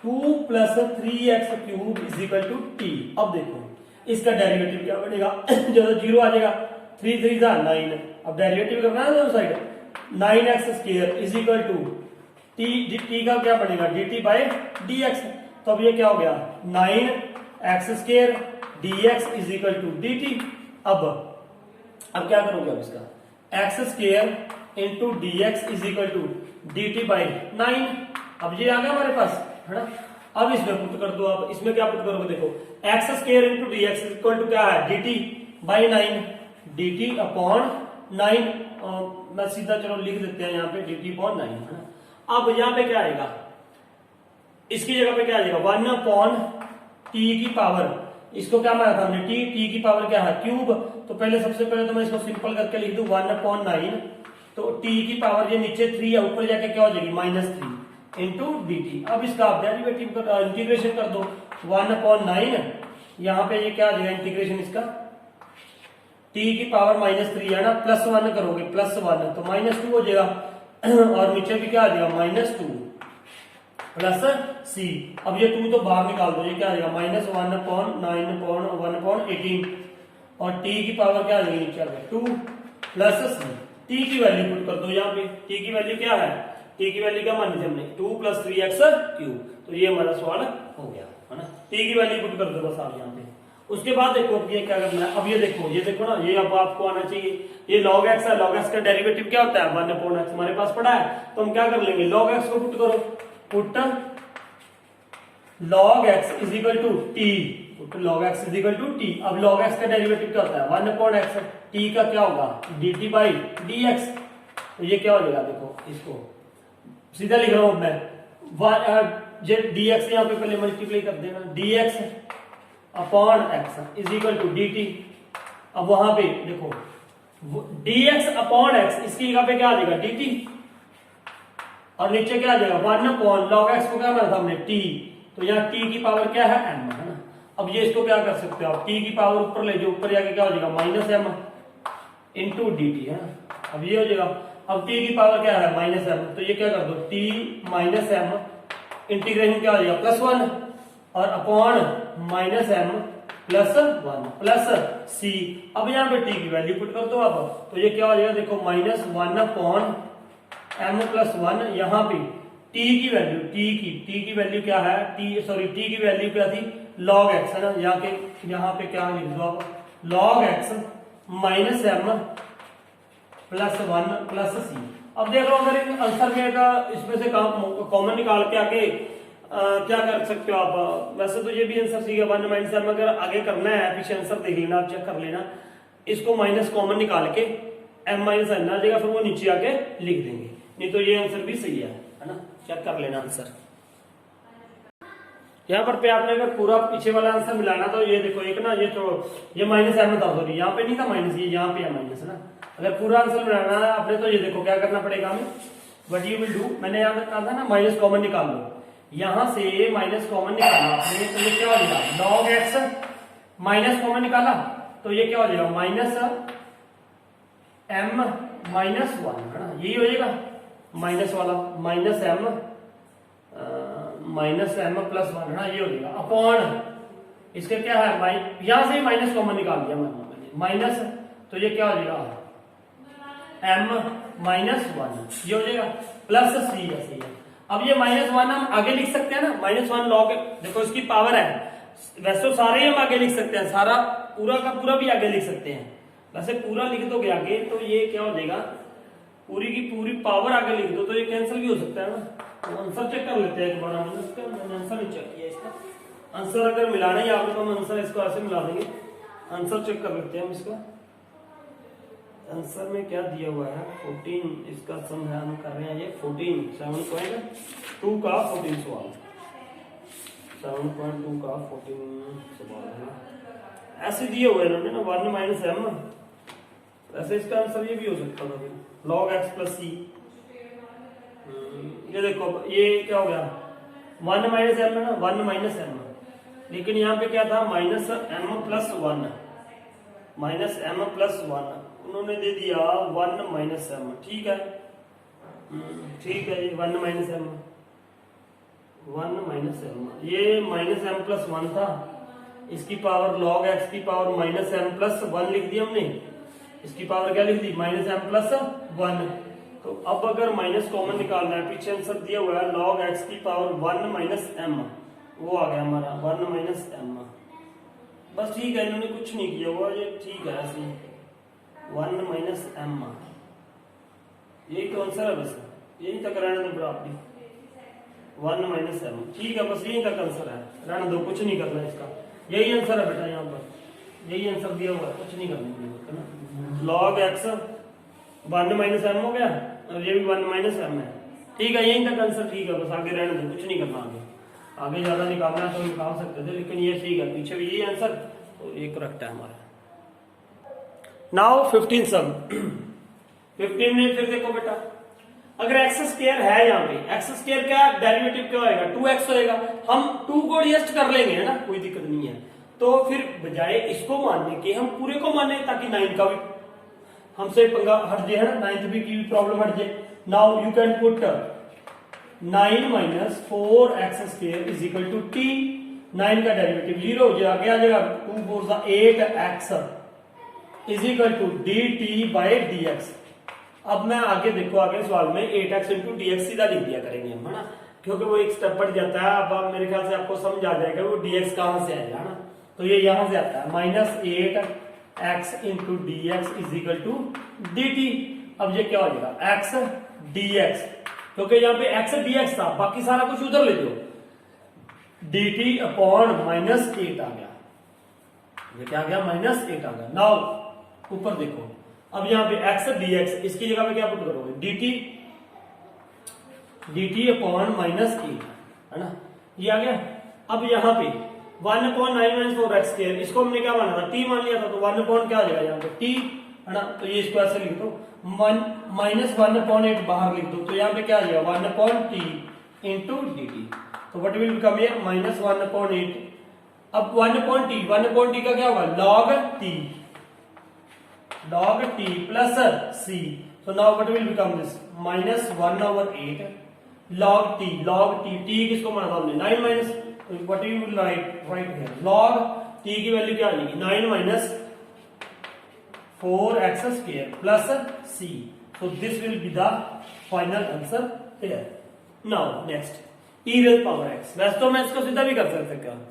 2 plus 3x cube is equal to t. अब देखो इसका डेरिवेटिव क्या बनेगा, जब 0 आ जाएगा, 3 3 जा 9, अब डेरिवेटिव करना है दोनों side, 9x square is equal to T का क्या बनेगा dt बाय dx। तो अब ये क्या हो गया 9x square dx is equal to dt। अब क्या करोगे, अब इसका x square into dx is equal to dt by 9। अब ये आ गया हमारे पास, है ना। अब इसमें पुट कर दो, अब इसमें क्या पुट करोगे, देखो x square into dx is equal to क्या है dt बाई 9, dt अपॉन 9। मैं सीधा चलो लिख देते हैं यहाँ पे dt अपॉन 9, है ना। अब यहाँ पे क्या आएगा, इसकी जगह पे क्या आ जाएगा 1 अपॉन t की पावर, इसको क्या माना था हमने t की पावर क्या है क्यूब। तो पहले सबसे पहले तो मैं इसको सिंपल करके लिख दूं 1 अपॉन 9, तो t की पावर ये नीचे 3 है, ऊपर जाके क्या हो जाएगी -3 इंटू dt। अब इसका आप डेरिवेटिव का इंटीग्रेशन कर दो 1 अपॉन 9, यहाँ पे ये क्या आ जाएगा इंटीग्रेशन इसका t की पावर -3 है ना, +1 करोगे +1 तो -2 हो जाएगा, और नीचे भी क्या आ जाएगा -2 प्लस c। अब ये 2 तो बाहर निकाल दो, ये क्या आ जाएगा -1 अपॉन 9 अपॉन 1 अपॉन 18, और t की पावर क्या आ जाएगी नीचे आ जाएगा 2 प्लस c। t की वैल्यू पुट कर दो यहाँ पे, t की वैल्यू क्या है, t की वैल्यू क्या मानी थी हमने 2 + 3x क्यूब। तो ये हमारा सवाल हो गया, है ना। t की वैल्यू पुट कर दो बस आप यहाँ पे। उसके बाद देखो ये क्या करना है, अब ये देखो ना, ये अब आपको आना चाहिए, ये log x है, log x का डेरिवेटिव क्या होता है 1 अपॉन x, हमारे पास पड़ा है। तो हम क्या कर लेंगे log x को पुट करो, put log x is equal to t put log x is equal to t. अब log x का डेरिवेटिव क्या होता है 1 अपॉन x, t का क्या होगा dt बाई dx। तो ये क्या हो जाएगा देखो, इसको सीधा लिख रहा हूं मैं, जे dx यहाँ पे पहले मल्टीप्लाई कर देना, dx upon x is equal to dt। अब वहां पे देखो dx अपॉन x, इसकी जगह पे क्या आ जाएगा dt, और नीचे क्या आ जाएगा 1 अपॉन log x को क्या माना था हमने t, तो यहाँ t की पावर क्या है m है ना। अब ये इसको क्या कर सकते हो आप, t की पावर ऊपर ले जाओ, ऊपर जाके क्या हो जाएगा minus m into D T है ना। अब ये हो जाएगा, अब t की पावर क्या है माइनस m, तो ये क्या कर दो t माइनस m इंटीग्रेशन क्या हो जाएगा प्लस 1 और upon minus m plus 1 plus c। अब यहाँ पे t की वैल्यू पुट कर दो आप, तो ये क्या हो जाएगा देखो माइनस 1 अपॉन m प्लस 1, यहाँ पे t की वैल्यू, t की वैल्यू क्या है, t की वैल्यू क्या थी log x है ना, यहाँ पे क्या लिख दो आप log x minus m plus 1 plus c। अब देख लो अगर आंसर में का इसमें से कॉमन निकाल के आगे क्या कर सकते हो आप, वैसे तो ये भी आंसर सीखा 1 माइनस m, अगर आगे करना है पीछे आंसर देख लेना, आप चेक कर लेना, इसको माइनस कॉमन निकाल के m माइनस n आ जाएगा, फिर वो नीचे आके लिख देंगे, नहीं तो ये आंसर भी सही है ना, चेक कर लेना आंसर। यहाँ पर पे आपने अगर पूरा पीछे वाला आंसर मिलाना तो ये देखो एक ना, ये माइनस m था, सॉरी यहाँ पे नहीं था माइनस, ये यहाँ पे है माइनस ना। अगर पूरा आंसर मिलाना है आपने तो ये देखो क्या करना पड़ेगा हमें, व्हाट यू विल डू, मैंने यहाँ कहा था ना माइनस कॉमन निकाल लो, यहां से माइनस कॉमन निकाला आपने, तो ये क्या हो जाएगा log x माइनस कॉमन निकाला, तो ये क्या हो जाएगा माइनस m माइनस 1 है ना, यही हो जाएगा माइनस वाला माइनस m प्लस 1 है ना, ये हो जाएगा अपॉन इसका क्या है यहां से माइनस कॉमन निकाल दिया मैंने माइनस, तो ये क्या हो जाएगा m माइनस 1, ये हो जाएगा प्लस c है। अब ये माइनस 1 हम आगे लिख सकते हैं ना, माइनस 1 log, देखो इसकी पावर है, वैसे तो सारे हम आगे लिख सकते हैं, सारा पूरा का पूरा भी आगे लिख सकते हैं, वैसे पूरा लिख दोगे आगे तो ये क्या हो जाएगा पूरी की पूरी पावर आगे लिख दो तो ये कैंसिल भी हो सकता है ना। तो आंसर चेक कर लेते हैं एक बार, मैंने आंसर नहीं चेक किया इसका, आंसर अगर मिलाना ही आपको तो हम आंसर इसको ऐसे मिला देंगे, आंसर चेक कर लेते हैं हम इसका। आंसर में क्या दिया हुआ है 14, इसका सम है हम कर रहे हैं ये 14 7.2 का 14 सवाल, 7.2 का 14 सवाल है, ऐसे दिए हुए इन्होंने ना 1 माइनस m, वैसे इसका आंसर ये भी हो सकता था log x प्लस c। ये देखो ये क्या हो गया 1 माइनस m है ना, 1 माइनस m, लेकिन यहाँ पे क्या था minus m plus 1, minus m plus 1 उन्होंने दे दिया 1 माइनस m, ठीक है ठीक है, ये 1 माइनस m, 1 माइनस m, ये माइनस m प्लस 1 था, इसकी पावर log x की पावर माइनस m प्लस 1 लिख दी हमने, इसकी पावर क्या लिख दी माइनस m प्लस 1। तो अब अगर माइनस कॉमन निकालना है, पीछे आंसर दिया हुआ है log x की पावर 1 माइनस m, वो आ गया हमारा 1 माइनस m, बस ठीक है, इन्होंने कुछ नहीं किया हुआ, ये ठीक है ऐसे 1 माइनस m, यही तो आंसर है, बस यही तक रहने दो बराबरी 1 माइनस m, ठीक है, बस यही तक आंसर है, रहने दो, कुछ नहीं करना इसका, यही आंसर है बेटा, यहाँ पर यही आंसर दिया हुआ है, कुछ नहीं करना है। log x 1 माइनस m हो गया और ये भी 1 माइनस m है, ठीक है, यही तक आंसर ठीक है, बस आगे रहने दो, कुछ नहीं करना, आगे ज्यादा निकालना है तो निकाल सकते थे, लेकिन ये ठीक है, पीछे भी यही आंसर, तो ये करेक्ट है हमारा। नाउ 15 सम, 15 में फिर देखो बेटा, अगर एक्स स्क्वायर है, यहाँ पे एक्स स्क्वायर का डेरिवेटिव क्या होएगा 2x होएगा, हम 2 को एडजस्ट कर लेंगे है ना, कोई दिक्कत नहीं है, तो फिर बजाय इसको मानने के हम पूरे को माने, ताकि 9 का भी हमसे पंगा हट जाए है ना, 9th भी की प्रॉब्लम हट जाए। Now you can put 9 minus 4x square is equal to t, 9 का डेरिवेटिव 0 हो जाएगा, आगे आ जाएगा 2 4 8x is equal to dt by dx। अब मैं आगे देखो, आगे सवाल में 8x इंटू dx सीधा लिख दिया करेंगे हम है ना, क्योंकि वो एक स्टेप बढ़ जाता है, अब मेरे ख्याल से आपको समझ आ जाएगा वो dx कहां से आएगा ना, तो ये यहां से आता है minus 8x into dx is equal to dt। अब ये क्या हो जाएगा x dx, क्योंकि यहाँ पे x dx था, बाकी सारा कुछ उधर ले लो, dt अपॉन माइनस 8 आ गया, ये क्या आ गया -8 आ गया। नाउ ऊपर देखो, अब यहाँ पे x dx, इसकी जगह पे क्या पुट करोगे, dt अपॉन -8 है ना, ये आ गया। अब यहाँ पे 1/9 - 4x स्क्वायर, इसको हमने क्या माना था, t मान लिया था, तो 1 अपॉन क्या आ जाएगा यहाँ पे t है ना, तो ये इसको ऐसे लिख दो, -1/8 बाहर लिख दो, तो यहाँ पे क्या आ जाएगा 1/t इंटू dt, तो व्हाट विल बिकम हियर -1/8। अब 1/t का क्या होगा, log t plus c, so now what will become this -1/8 log t किसको माना था हमने 9 minus, what you will write here, log t की वैल्यू क्या आ जाएगी 9 - 4x square plus c, so this will be the final answer here। now next e raised power x, वैसे तो मैं इसको सीधा भी कर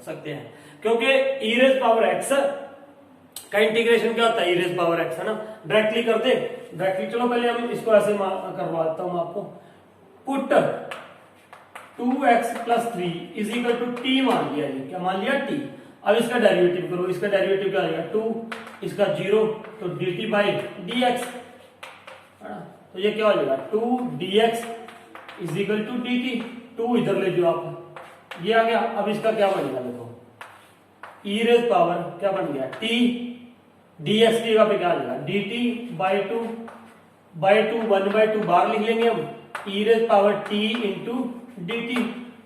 सकते हैं क्योंकि e raised power x का इंटीग्रेशन क्या होता है, e raised power x है ना, डायरेक्टली करते डायरेक्टली। चलो पहले हम इसको ऐसे करवाता हूं आपको, पुट 2x + 3 = t मान लिया, ये क्या मान लिया t। अब इसका डेरिवेटिव करो, इसका डेरिवेटिव क्या आएगा 2, इसका 0, तो dt/dx है ना, तो ये क्या हो जाएगा 2dx = dt, 2 इधर ले जाओ आप, ये आ गया। अब इसका क्या बनेगा देखो, e raised पावर क्या बन गया t, dx की जगह पे क्या आ जाएगा dt/2 1/2 बाहर लिख लेंगे हम, e raised power t into dt।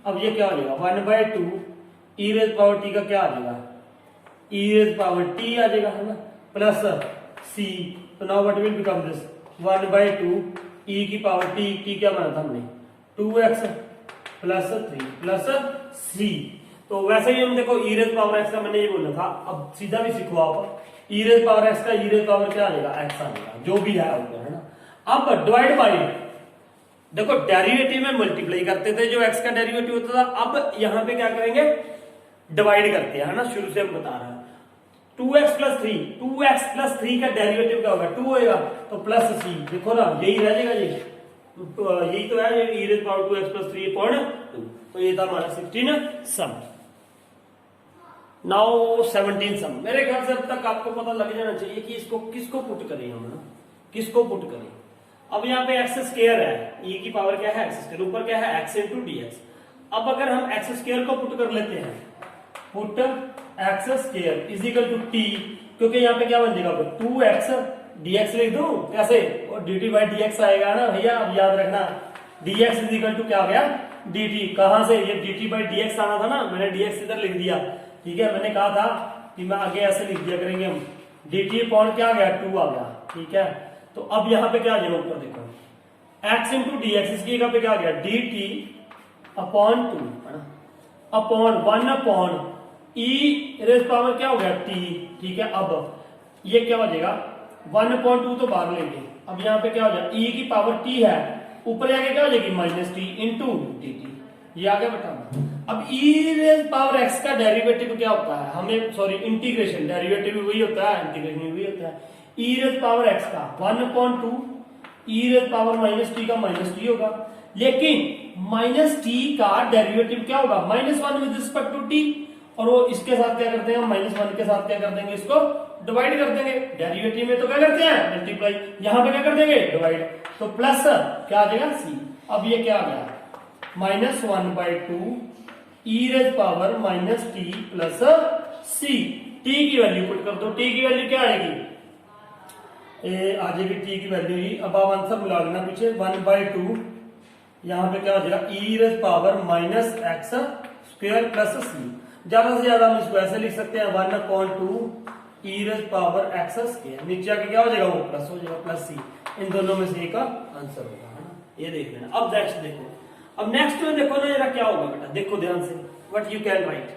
अब ये क्या हो जाएगा 1/2 e raised पावर t का क्या आ जाएगा, e raised पावर t आ जाएगा है ना, प्लस c, तो now what will become this 1/2 e की पावर t क्या माना था हमने 2x + 3 प्लस c। तो वैसे ही हम देखो e raised पावर x का मैंने ये बोला था, अब सीधा भी सीखो आप, e raised पावर x का e raised पावर क्या आ जाएगा x आ जाएगा, जो भी है ऊपर है ना। अब डिवाइड बाय, देखो डेरिवेटिव में मल्टीप्लाई करते थे, जो x का डेरिवेटिव होता था, अब यहाँ पे क्या करेंगे डिवाइड करते हैं है ना, शुरू से हम बता रहे हैं। 2x + 3 का डेरिवेटिव क्या होगा 2 होगा, तो प्लस c, देखो ना यही रह जाएगा, यही तो है, ये e raised पावर 2x + 3/2, तो ये था हमारा 16 सम। नाउ 17 सम, मेरे ख्याल से अब तक आपको पता लग जाना चाहिए कि इसको किसको पुट करें हम ना, किसको पुट करें। अब यहाँ पे एक्स स्क्वायर है, e की पावर क्या है एक्स स्क्वायर, ऊपर क्या है x × dx। अब अगर हम एक्स स्क्वायर को पुट कर लेते हैं, पुट x² = t, क्योंकि यहाँ पे क्या बन जाएगा 2x dx लिख दूं कैसे, और dt/dx आएगा ना भैया, अब याद रखना dx = क्या आ गया dt, कहां से, ये dt/dx आना था ना, मैंने dx इधर लिख दिया, ठीक है। मैंने कहा था कि मैं आगे ऐसे लिख दिया करेंगे हम, dt अपॉन क्या आ गया 2 आ गया, ठीक है। तो अब यहाँ पे क्या आ जाएगा ऊपर देखो, x × dx, इसकी जगह पे क्या आ गया dt/2 है ना, अपॉन 1 e raised पावर क्या हो गया t, ठीक है। अब ये क्या हो जाएगा 1/2 तो बाहर लेंगे, अब यहाँ पे क्या हो जाएगा e की पावर t है, ऊपर जाके क्या हो जाएगी -t इंटू dt, ये आ गया बेटा। अब e raised पावर x का डेरिवेटिव क्या होता है, हमें सॉरी इंटीग्रेशन, डेरिवेटिव भी वही होता है, इंटीग्रेशन भी वही होता है। e raised पावर x का 1/2 e raised पावर -t का -t होगा, लेकिन -t का डेरिवेटिव क्या होगा -1 विद रिस्पेक्ट टू t, और वो इसके साथ क्या करते हैं, -1 के साथ क्या कर देंगे, इसको डिवाइड कर देंगे। डेरिवेटिव में तो क्या करते हैं मल्टीप्लाई, यहां पे क्या कर देंगे डिवाइड, तो प्लस क्या आ जाएगा c। अब ये क्या आ गया -1/2 e raised power -t plus c, t की वैल्यू पुट कर दो, t की वैल्यू क्या आएगी, आ जाएगी t की वैल्यू ही, अब आप आंसर मिला लेना पीछे 1/2, यहाँ पे क्या हो जाएगा e raised power -x² plus c। ज्यादा से ज्यादा हम इसको ऐसे लिख सकते हैं 1/2 e raised पावर x², नीचे आके क्या हो जाएगा वो प्लस हो जाएगा प्लस c, इन दोनों में से एक का आंसर होगा है ना, ये देख लेना। अब नेक्स्ट देखो, अब नेक्स्ट में देखो ना जरा क्या होगा बेटा, देखो ध्यान से व्हाट यू कैन राइट।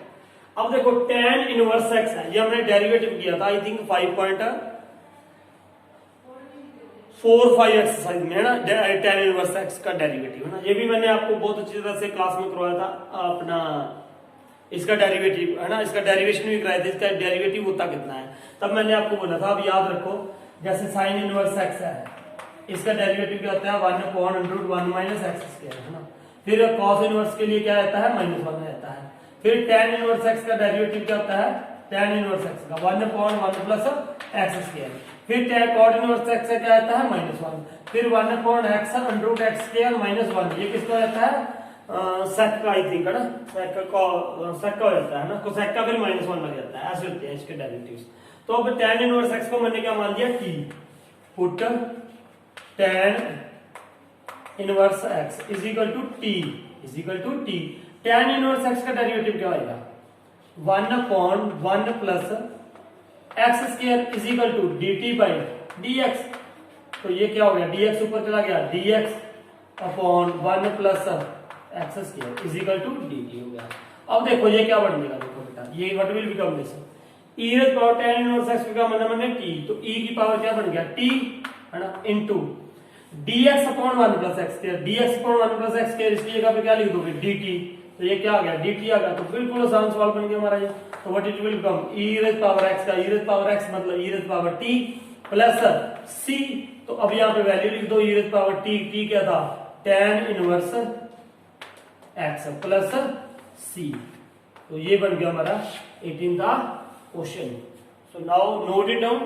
अब देखो tan इनवर्स x है, ये हमने डेरिवेटिव किया था आई थिंक 5.45 एक्सरसाइज में है ना, tan इनवर्स x का डेरिवेटिव है ना, ये भी मैंने आपको बहुत अच्छी तरह से क्लास में करवाया था अपना, इसका डेरिवेटिव है ना, इसका डेरिवेशन भी कराया था, इसका डेरिवेटिव होता कितना है, तब मैंने आपको बोला था। अब याद रखो जैसे sin इनवर्स x है, इसका डेरिवेटिव क्या होता है 1/√1 - x² है ना, फिर cos इनवर्स के लिए क्या रहता है -1 रहता है, फिर tan इनवर्स x का डेरिवेटिव क्या होता है tan इनवर्स x का 1/1 प्लस एक्स स्क्वायर, फिर tan cot इनवर्स x का क्या आता है -1, फिर 1/x under root x square -1, ये किसका आता है सेक का, आई थिंक है ना, सेक का हो जाता है ना, कोसेक का फिर -1 लग जाता है, ऐसे होते हैं इसके डेरिवेटिव्स। तो अब tan इनवर्स x को मैंने क्या मान लिया t, put tan inverse x is equal to t, tan inverse x का डेरिवेटिव क्या आएगा 1/1 plus x square is equal to dt by dx, तो ये क्या हो गया dx ऊपर चला गया, dx upon 1 plus x square is equal to dt हो गया। अब देखो ये क्या बन जाएगा, देखो बेटा ये what will become this e raise power tan inverse x का मतलब है t, तो e की पावर क्या बन गया t है ना into dx upon 1 plus x square, dx upon 1 plus x square इसकी जगह पे क्या लिख दोगे dt, तो ये क्या आ गया dt आ गया, तो बिल्कुल आसान सवाल बन गया हमारा ये। तो what it will become e raise power x का e रेज़ पावर x मतलब e raise power t plus c, तो अब यहाँ पे वैल्यू लिख दो e रेज़ पावर t क्या था tan inverse x plus c, तो ये बन गया हमारा 18th question. So now note it down.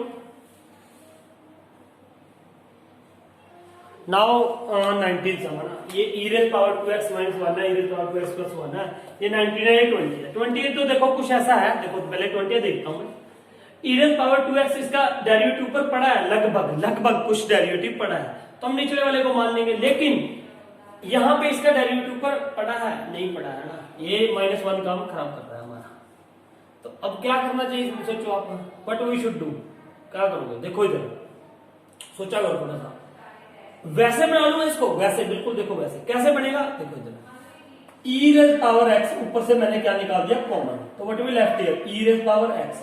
Now 19 समझना, ये e raise power 2x minus 1 है, e raise power 2x plus 1 है, ये 19 है, ये 20 है। 20 तो देखो कुछ ऐसा है, देखो पहले 20 देखता हूं मैं, e रेज़ पावर 2x इसका डेरिवेटिव ऊपर पड़ा है, लगभग कुछ डेरिवेटिव पड़ा है, तो हम निचले वाले को मान लेंगे, लेकिन यहां पे इसका डेरिवेटिव ऊपर पड़ा है नहीं पड़ा है ना, ये -1 काम खराब कर रहा है हमारा। तो अब क्या करना चाहिए सोचो आप, व्हाट वी शुड डू, क्या करोगे, देखो इधर सोचा करो थोड़ा सा, वैसे बना लूंगा इसको, वैसे बिल्कुल देखो वैसे कैसे बनेगा, देखो इधर e रेज़ पावर x ऊपर से मैंने क्या निकाल दिया कॉमन, तो what will left here e raise power x,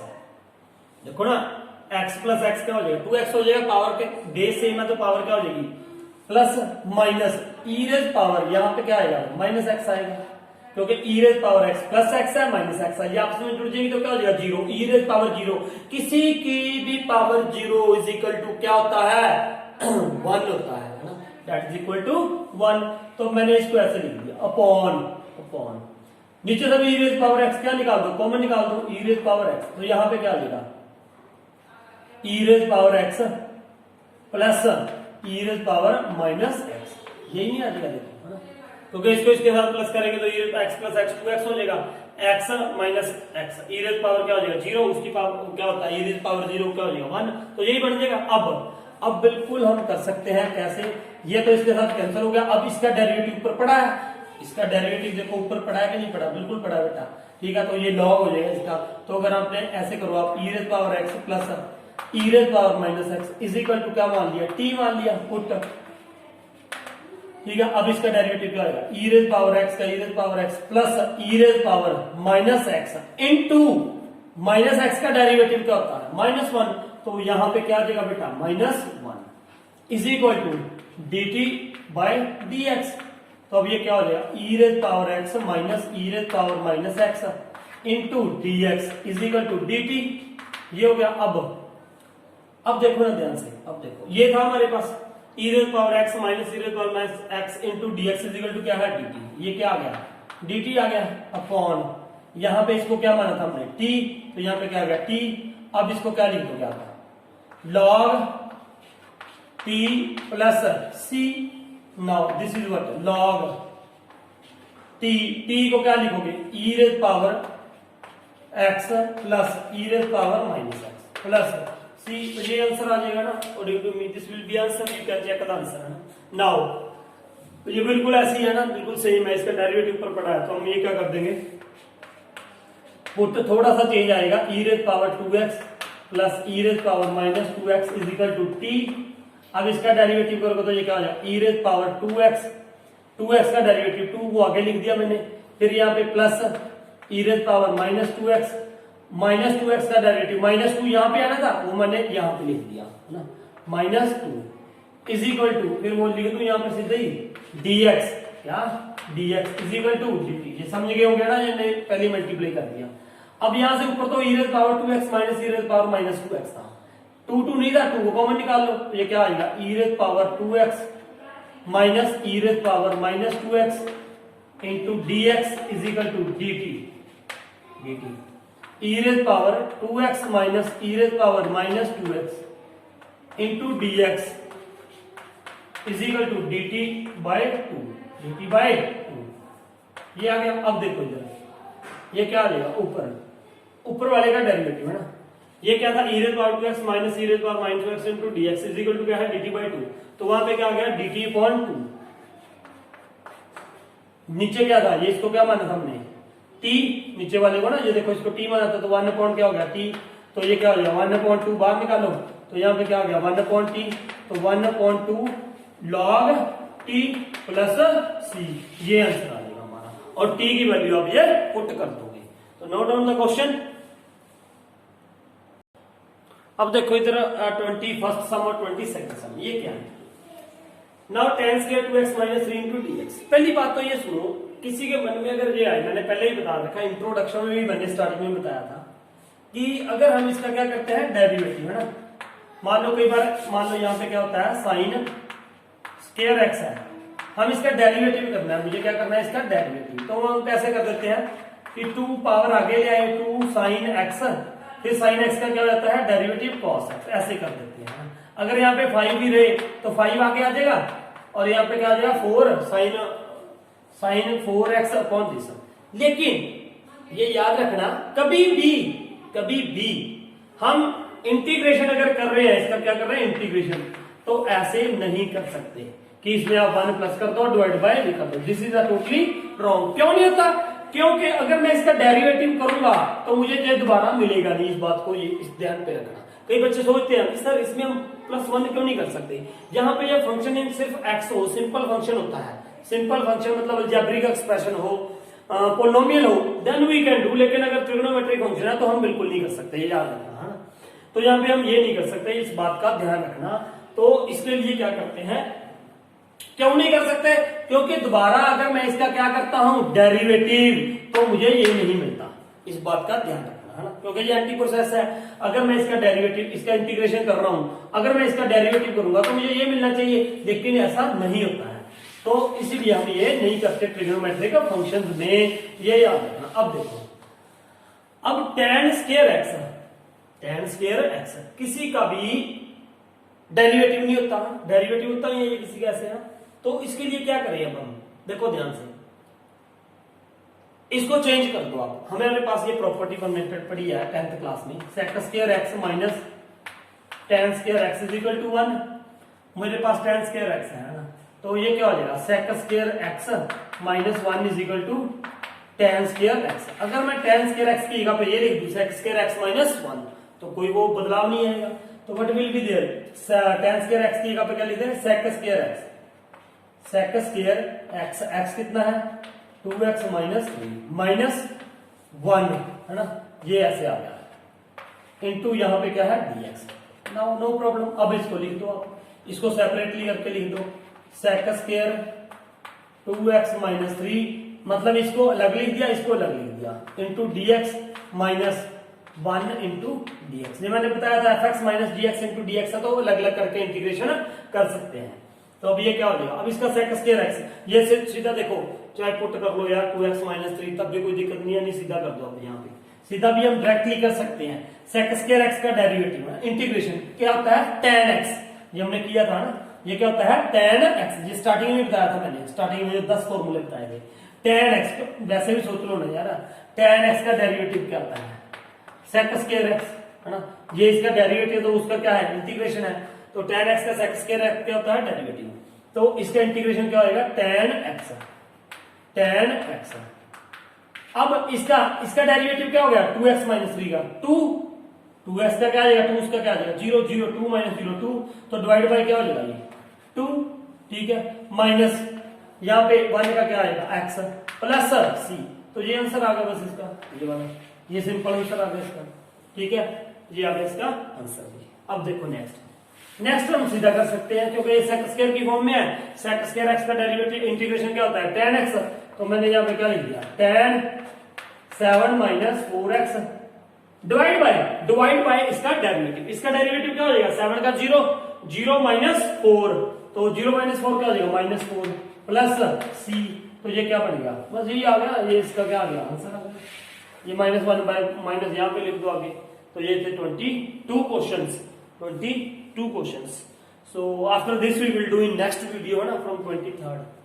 देखो ना x प्लस x क्या हो जाएगा 2x हो जाएगा, पावर के बेस सेम है तो पावर क्या हो जाएगी plus minus e raise power, यहां पे क्या आएगा माइनस x आएगा, क्योंकि e raise power x plus x है माइनस x है, ये आपस में जुड़ जाएगी तो क्या हो जाएगा 0, e रेज़ पावर 0, किसी की भी पावर 0 इज इक्वल टू क्या होता है 1 होता है ना, दैट इज इक्वल टू 1। तो मैंने इसको ऐसे लिख दिया अपॉन नीचे से भी e रेज़ पावर x क्या निकाल दो, कॉमन निकाल दो e रेज़ पावर x, तो यहां पे क्या आ जाएगा e raise power x plus e raise power minus x, यही नहीं आ जाएगा देखो है ना, क्योंकि इसको इसके साथ प्लस करेंगे तो x प्लस x 2x हो जाएगा, x minus x e raise power क्या हो जाएगा 0, उसकी पावर क्या होता है e रेज़ पावर 0 क्या हो जाएगा 1, तो यही बन जाएगा। अब बिल्कुल हम कर सकते हैं कैसे, ये तो इसके साथ कैंसिल हो गया, अब इसका डेरिवेटिव ऊपर पड़ा है, इसका डेरिवेटिव देखो ऊपर पड़ा है कि नहीं पड़ा, बिल्कुल पड़ा बेटा, ठीक है, तो ये लॉग हो जाएगा इसका, तो अगर आपने ऐसे करो आप e raise power x plus e raise power minus x is equal to क्या मान लिया t मान लिया पुट, ठीक है, अब इसका डेरिवेटिव क्या आएगा e रेज़ पावर x का e raise power x plus e raise power minus x into minus x का डेरिवेटिव क्या होता है -1, तो यहां पे क्या आ जाएगा बेटा -1 is equal to dt by dx, तो अब ये क्या हो जाएगा e raise power x minus e raise power minus x into dx is equal to dt, ये हो गया। अब देखो ना ध्यान से, अब देखो ये था हमारे पास e raise power x minus e raise power minus x into dx is equal to क्या है dt, ये क्या आ गया dt आ गया अपॉन, यहां पे इसको क्या माना था हमने t, तो यहां पे क्या आ गया t, अब इसको क्या लिख दोगे आप log t plus c, now this is what log t को क्या लिखोगे e raise power x plus e raise power minus x plus c, तो ये आंसर आ जाएगा ना, according to me this will be answer, you can check the answer है ना। नाउ तो ये बिल्कुल ऐसी है ना, बिल्कुल सेम है, इसका डेरिवेटिव ऊपर पड़ा है, तो हम ये क्या कर देंगे पुट, थोड़ा सा चेंज आएगा e raise power 2x plus e raise power minus 2x is equal to t, अब इसका डेरिवेटिव करोगे तो ये क्या हो जाएगा e रेज़ पावर 2x का डेरिवेटिव 2 को आगे लिख दिया मैंने, फिर यहाँ पे plus e raise power minus 2x का डेरिवेटिव -2 यहाँ पे आना था, वो मैंने यहाँ पे लिख दिया है ना -2 इज इक्वल टू, फिर वो लिख दूं यहाँ पे सीधे ही dx, क्या dx is equal to dt, ये समझ गए हो गया ना, ये पहले मल्टीप्लाई कर दिया। अब यहां से ऊपर तो e raise power 2x minus e raise power minus 2x था, 2 नहीं था, 2 को कॉमन निकाल लो, तो ये क्या आएगा e raise power 2x minus e raise power minus 2x into dx is equal to dt, e raise power 2x minus e raise power minus 2x into dx is equal to dt by 2 dt by 2 ये आ गया। अब देखो इधर ये क्या आ जाएगा, ऊपर वाले का डेरिवेटिव है ना, ये क्या था e raise power 2x minus e raise power minus 2x into dx is equal to क्या है dt बाय 2, तो वहां पे क्या आ गया dt अपॉन 2। नीचे क्या था, ये इसको क्या माना था हमने t, नीचे वाले को ना, ये देखो इसको t माना था, तो 1 अपॉन क्या हो गया t, तो ये क्या हो गया 1 अपॉन 2 बाहर निकालो, तो यहाँ पे क्या हो गया 1 अपॉन t, तो 1 upon 2 log t plus c, ये आंसर आ जाएगा हमारा, और t की वैल्यू आप ये पुट कर दोगे। तो नोट डाउन द क्वेश्चन। अब देखो इधर 21st सम और 22nd सम, ये क्या है। Now tan square 2x minus 3 into dx। पहली बात तो ये सुनो, किसी के मन में अगर ये आए, मैंने पहले ही बता रखा, इंट्रोडक्शन में भी मैंने स्टार्टिंग में बताया था कि अगर हम इसका क्या करते हैं डेरिवेटिव है ना, मान लो कई बार, मान लो यहाँ पे क्या होता है साइन स्क्वायर x है, हम इसका डेरिवेटिव करना है, मुझे क्या करना है इसका डेरिवेटिव, तो हम कैसे कर देते हैं कि 2 पावर आगे ले आए 2 साइन x, फिर साइन x का क्या हो जाता है डेरिवेटिव cos x, ऐसे कर देते हैं। अगर यहाँ पे 5 भी रहे तो 5 आगे आ जाएगा, और यहाँ पे क्या आ जाएगा 4 साइन 4x अपॉन दिस। लेकिन ये याद रखना, कभी भी हम इंटीग्रेशन अगर कर रहे हैं, इसका क्या कर रहे हैं इंटीग्रेशन, तो ऐसे नहीं कर सकते कि इसमें आप 1 प्लस कर दो डिवाइड बाय लिख दो, दिस इज टोटली रॉन्ग। क्यों नहीं होता, क्योंकि अगर मैं इसका डेरिवेटिव करूंगा तो मुझे ये दोबारा मिलेगा नहीं, इस बात को ये इस ध्यान पे रखना। कई बच्चे सोचते हैं सर इसमें हम +1 क्यों नहीं कर सकते, जहां पे ये फंक्शन सिर्फ x हो, सिंपल फंक्शन होता है, सिंपल फंक्शन मतलब अलजेब्रिक एक्सप्रेशन हो, पोलिनोमियल हो, देन वी कैन डू, लेकिन अगर ट्रिग्नोमेट्रिक फंक्शन है तो हम बिल्कुल नहीं कर सकते, ये याद रखना है ना। तो यहाँ पे हम ये नहीं कर सकते, इस बात का ध्यान रखना। तो इसके लिए क्या करते हैं, क्यों नहीं कर सकते, क्योंकि दोबारा अगर मैं इसका क्या करता हूं डेरिवेटिव, तो मुझे ये नहीं मिलता, इस बात का ध्यान रखना है ना, क्योंकि ये एंटी प्रोसेस है। अगर मैं इसका डेरिवेटिव, इसका इंटीग्रेशन कर रहा हूं, अगर मैं इसका डेरिवेटिव करूंगा तो मुझे ये मिलना चाहिए, लेकिन ऐसा नहीं होता है, तो इसीलिए हम ये नहीं करते ट्रिग्नोमेट्रिक फंक्शंस में, ये याद रखना। अब देखो, अब tan स्क्वायर x किसी का भी डेरिवेटिव नहीं होता, डेरिवेटिव होता है ये किसी का ऐसे है, तो इसके लिए क्या करें अब हम, देखो ध्यान से, इसको चेंज कर दो आप। हमारे पास ये प्रॉपर्टी मेथड पढ़ी है 10th क्लास में, sec square x minus tan square x is equal to 1, मेरे पास tan स्क्वायर x है ना, तो ये क्या हो जाएगा sec square x minus 1 is equal to tan square x। अगर मैं tan स्क्वायर x की जगह पे ये लिख दूं sec स्क्वायर x माइनस 1, तो कोई वो बदलाव नहीं आएगा, तो what will be there, tan square x की जगह पे क्या लिखते हैं sec square x, sec square x, x कितना है 2x माइनस 3 माइनस 1 है ना, ये ऐसे आ गया इंटू यहाँ पे क्या है dx। नाउ नो प्रॉब्लम, अब इसको लिख दो आप, इसको सेपरेटली करके लिख दो sec स्क्वायर 2x माइनस 3, मतलब इसको अलग लिख दिया, इसको अलग लिख दिया, into dx minus 1 into dx। ये मैंने बताया था fx minus dx into dx है, तो अलग अलग करके इंटीग्रेशन कर सकते हैं। तो अब ये क्या हो जाएगा, अब इसका sec स्क्वायर x, ये सीधा देखो, चाहे पुट कर लो यार 2x माइनस 3, तब भी कोई दिक्कत नहीं है, नहीं सीधा कर दो। अब यहाँ पे सीधा भी हम डायरेक्टली कर सकते हैं, sec स्क्वायर x का डेरिवेटिव है, इंटीग्रेशन क्या होता है tan x, ये हमने किया था ना, ये क्या होता है tan x, ये स्टार्टिंग में बताया था मैंने, स्टार्टिंग में 10 फॉर्मूले बताए थे। tan x वैसे भी सोच लो ना यार, tan x का डेरिवेटिव क्या होता है sec स्क्वायर x है ना, ये इसका डेरिवेटिव, तो उसका क्या है इंटीग्रेशन है, तो tan x का sec स्क्वायर x क्या होता है डेरिवेटिव, तो इसका इंटीग्रेशन क्या होगा tan x। अब इसका डेरिवेटिव क्या हो गया 2x माइनस 3 का 2x का क्या आ जाएगा 2, उसका क्या आ जाएगा 0 0 2 माइनस 0 2, तो डिवाइड बाय क्या हो जाएगा ये 2, ठीक है, माइनस यहाँ पे 1 का क्या आएगा x प्लस c, तो ये आंसर आ गया बस इसका, ये वाला, ये सिंपल आंसर आ गया इसका, ठीक है, ये आ गया इसका आंसर। अब देखो नेक्स्ट हम सीधा कर सकते हैं, क्योंकि ये sec स्क्वायर की फॉर्म में है, sec स्क्वायर x का डेरिवेटिव इंटीग्रेशन क्या होता है tan x, तो मैंने यहाँ पे क्या लिख दिया tan 7 minus 4x divide by इसका डेरिवेटिव, इसका डेरिवेटिव क्या हो जाएगा 7 का 0 0 माइनस 4, तो 0 माइनस 4 क्या हो जाएगा माइनस 4 प्लस c, तो ये क्या बनेगा बस यही आ गया, ये इसका क्या आ गया आंसर आ गया। ये -1 बाय माइनस यहाँ पे लिख दो आगे। तो ये थे 22 questions, 22 questions. So after this we will do in next video है ना, फ्रॉम 23rd।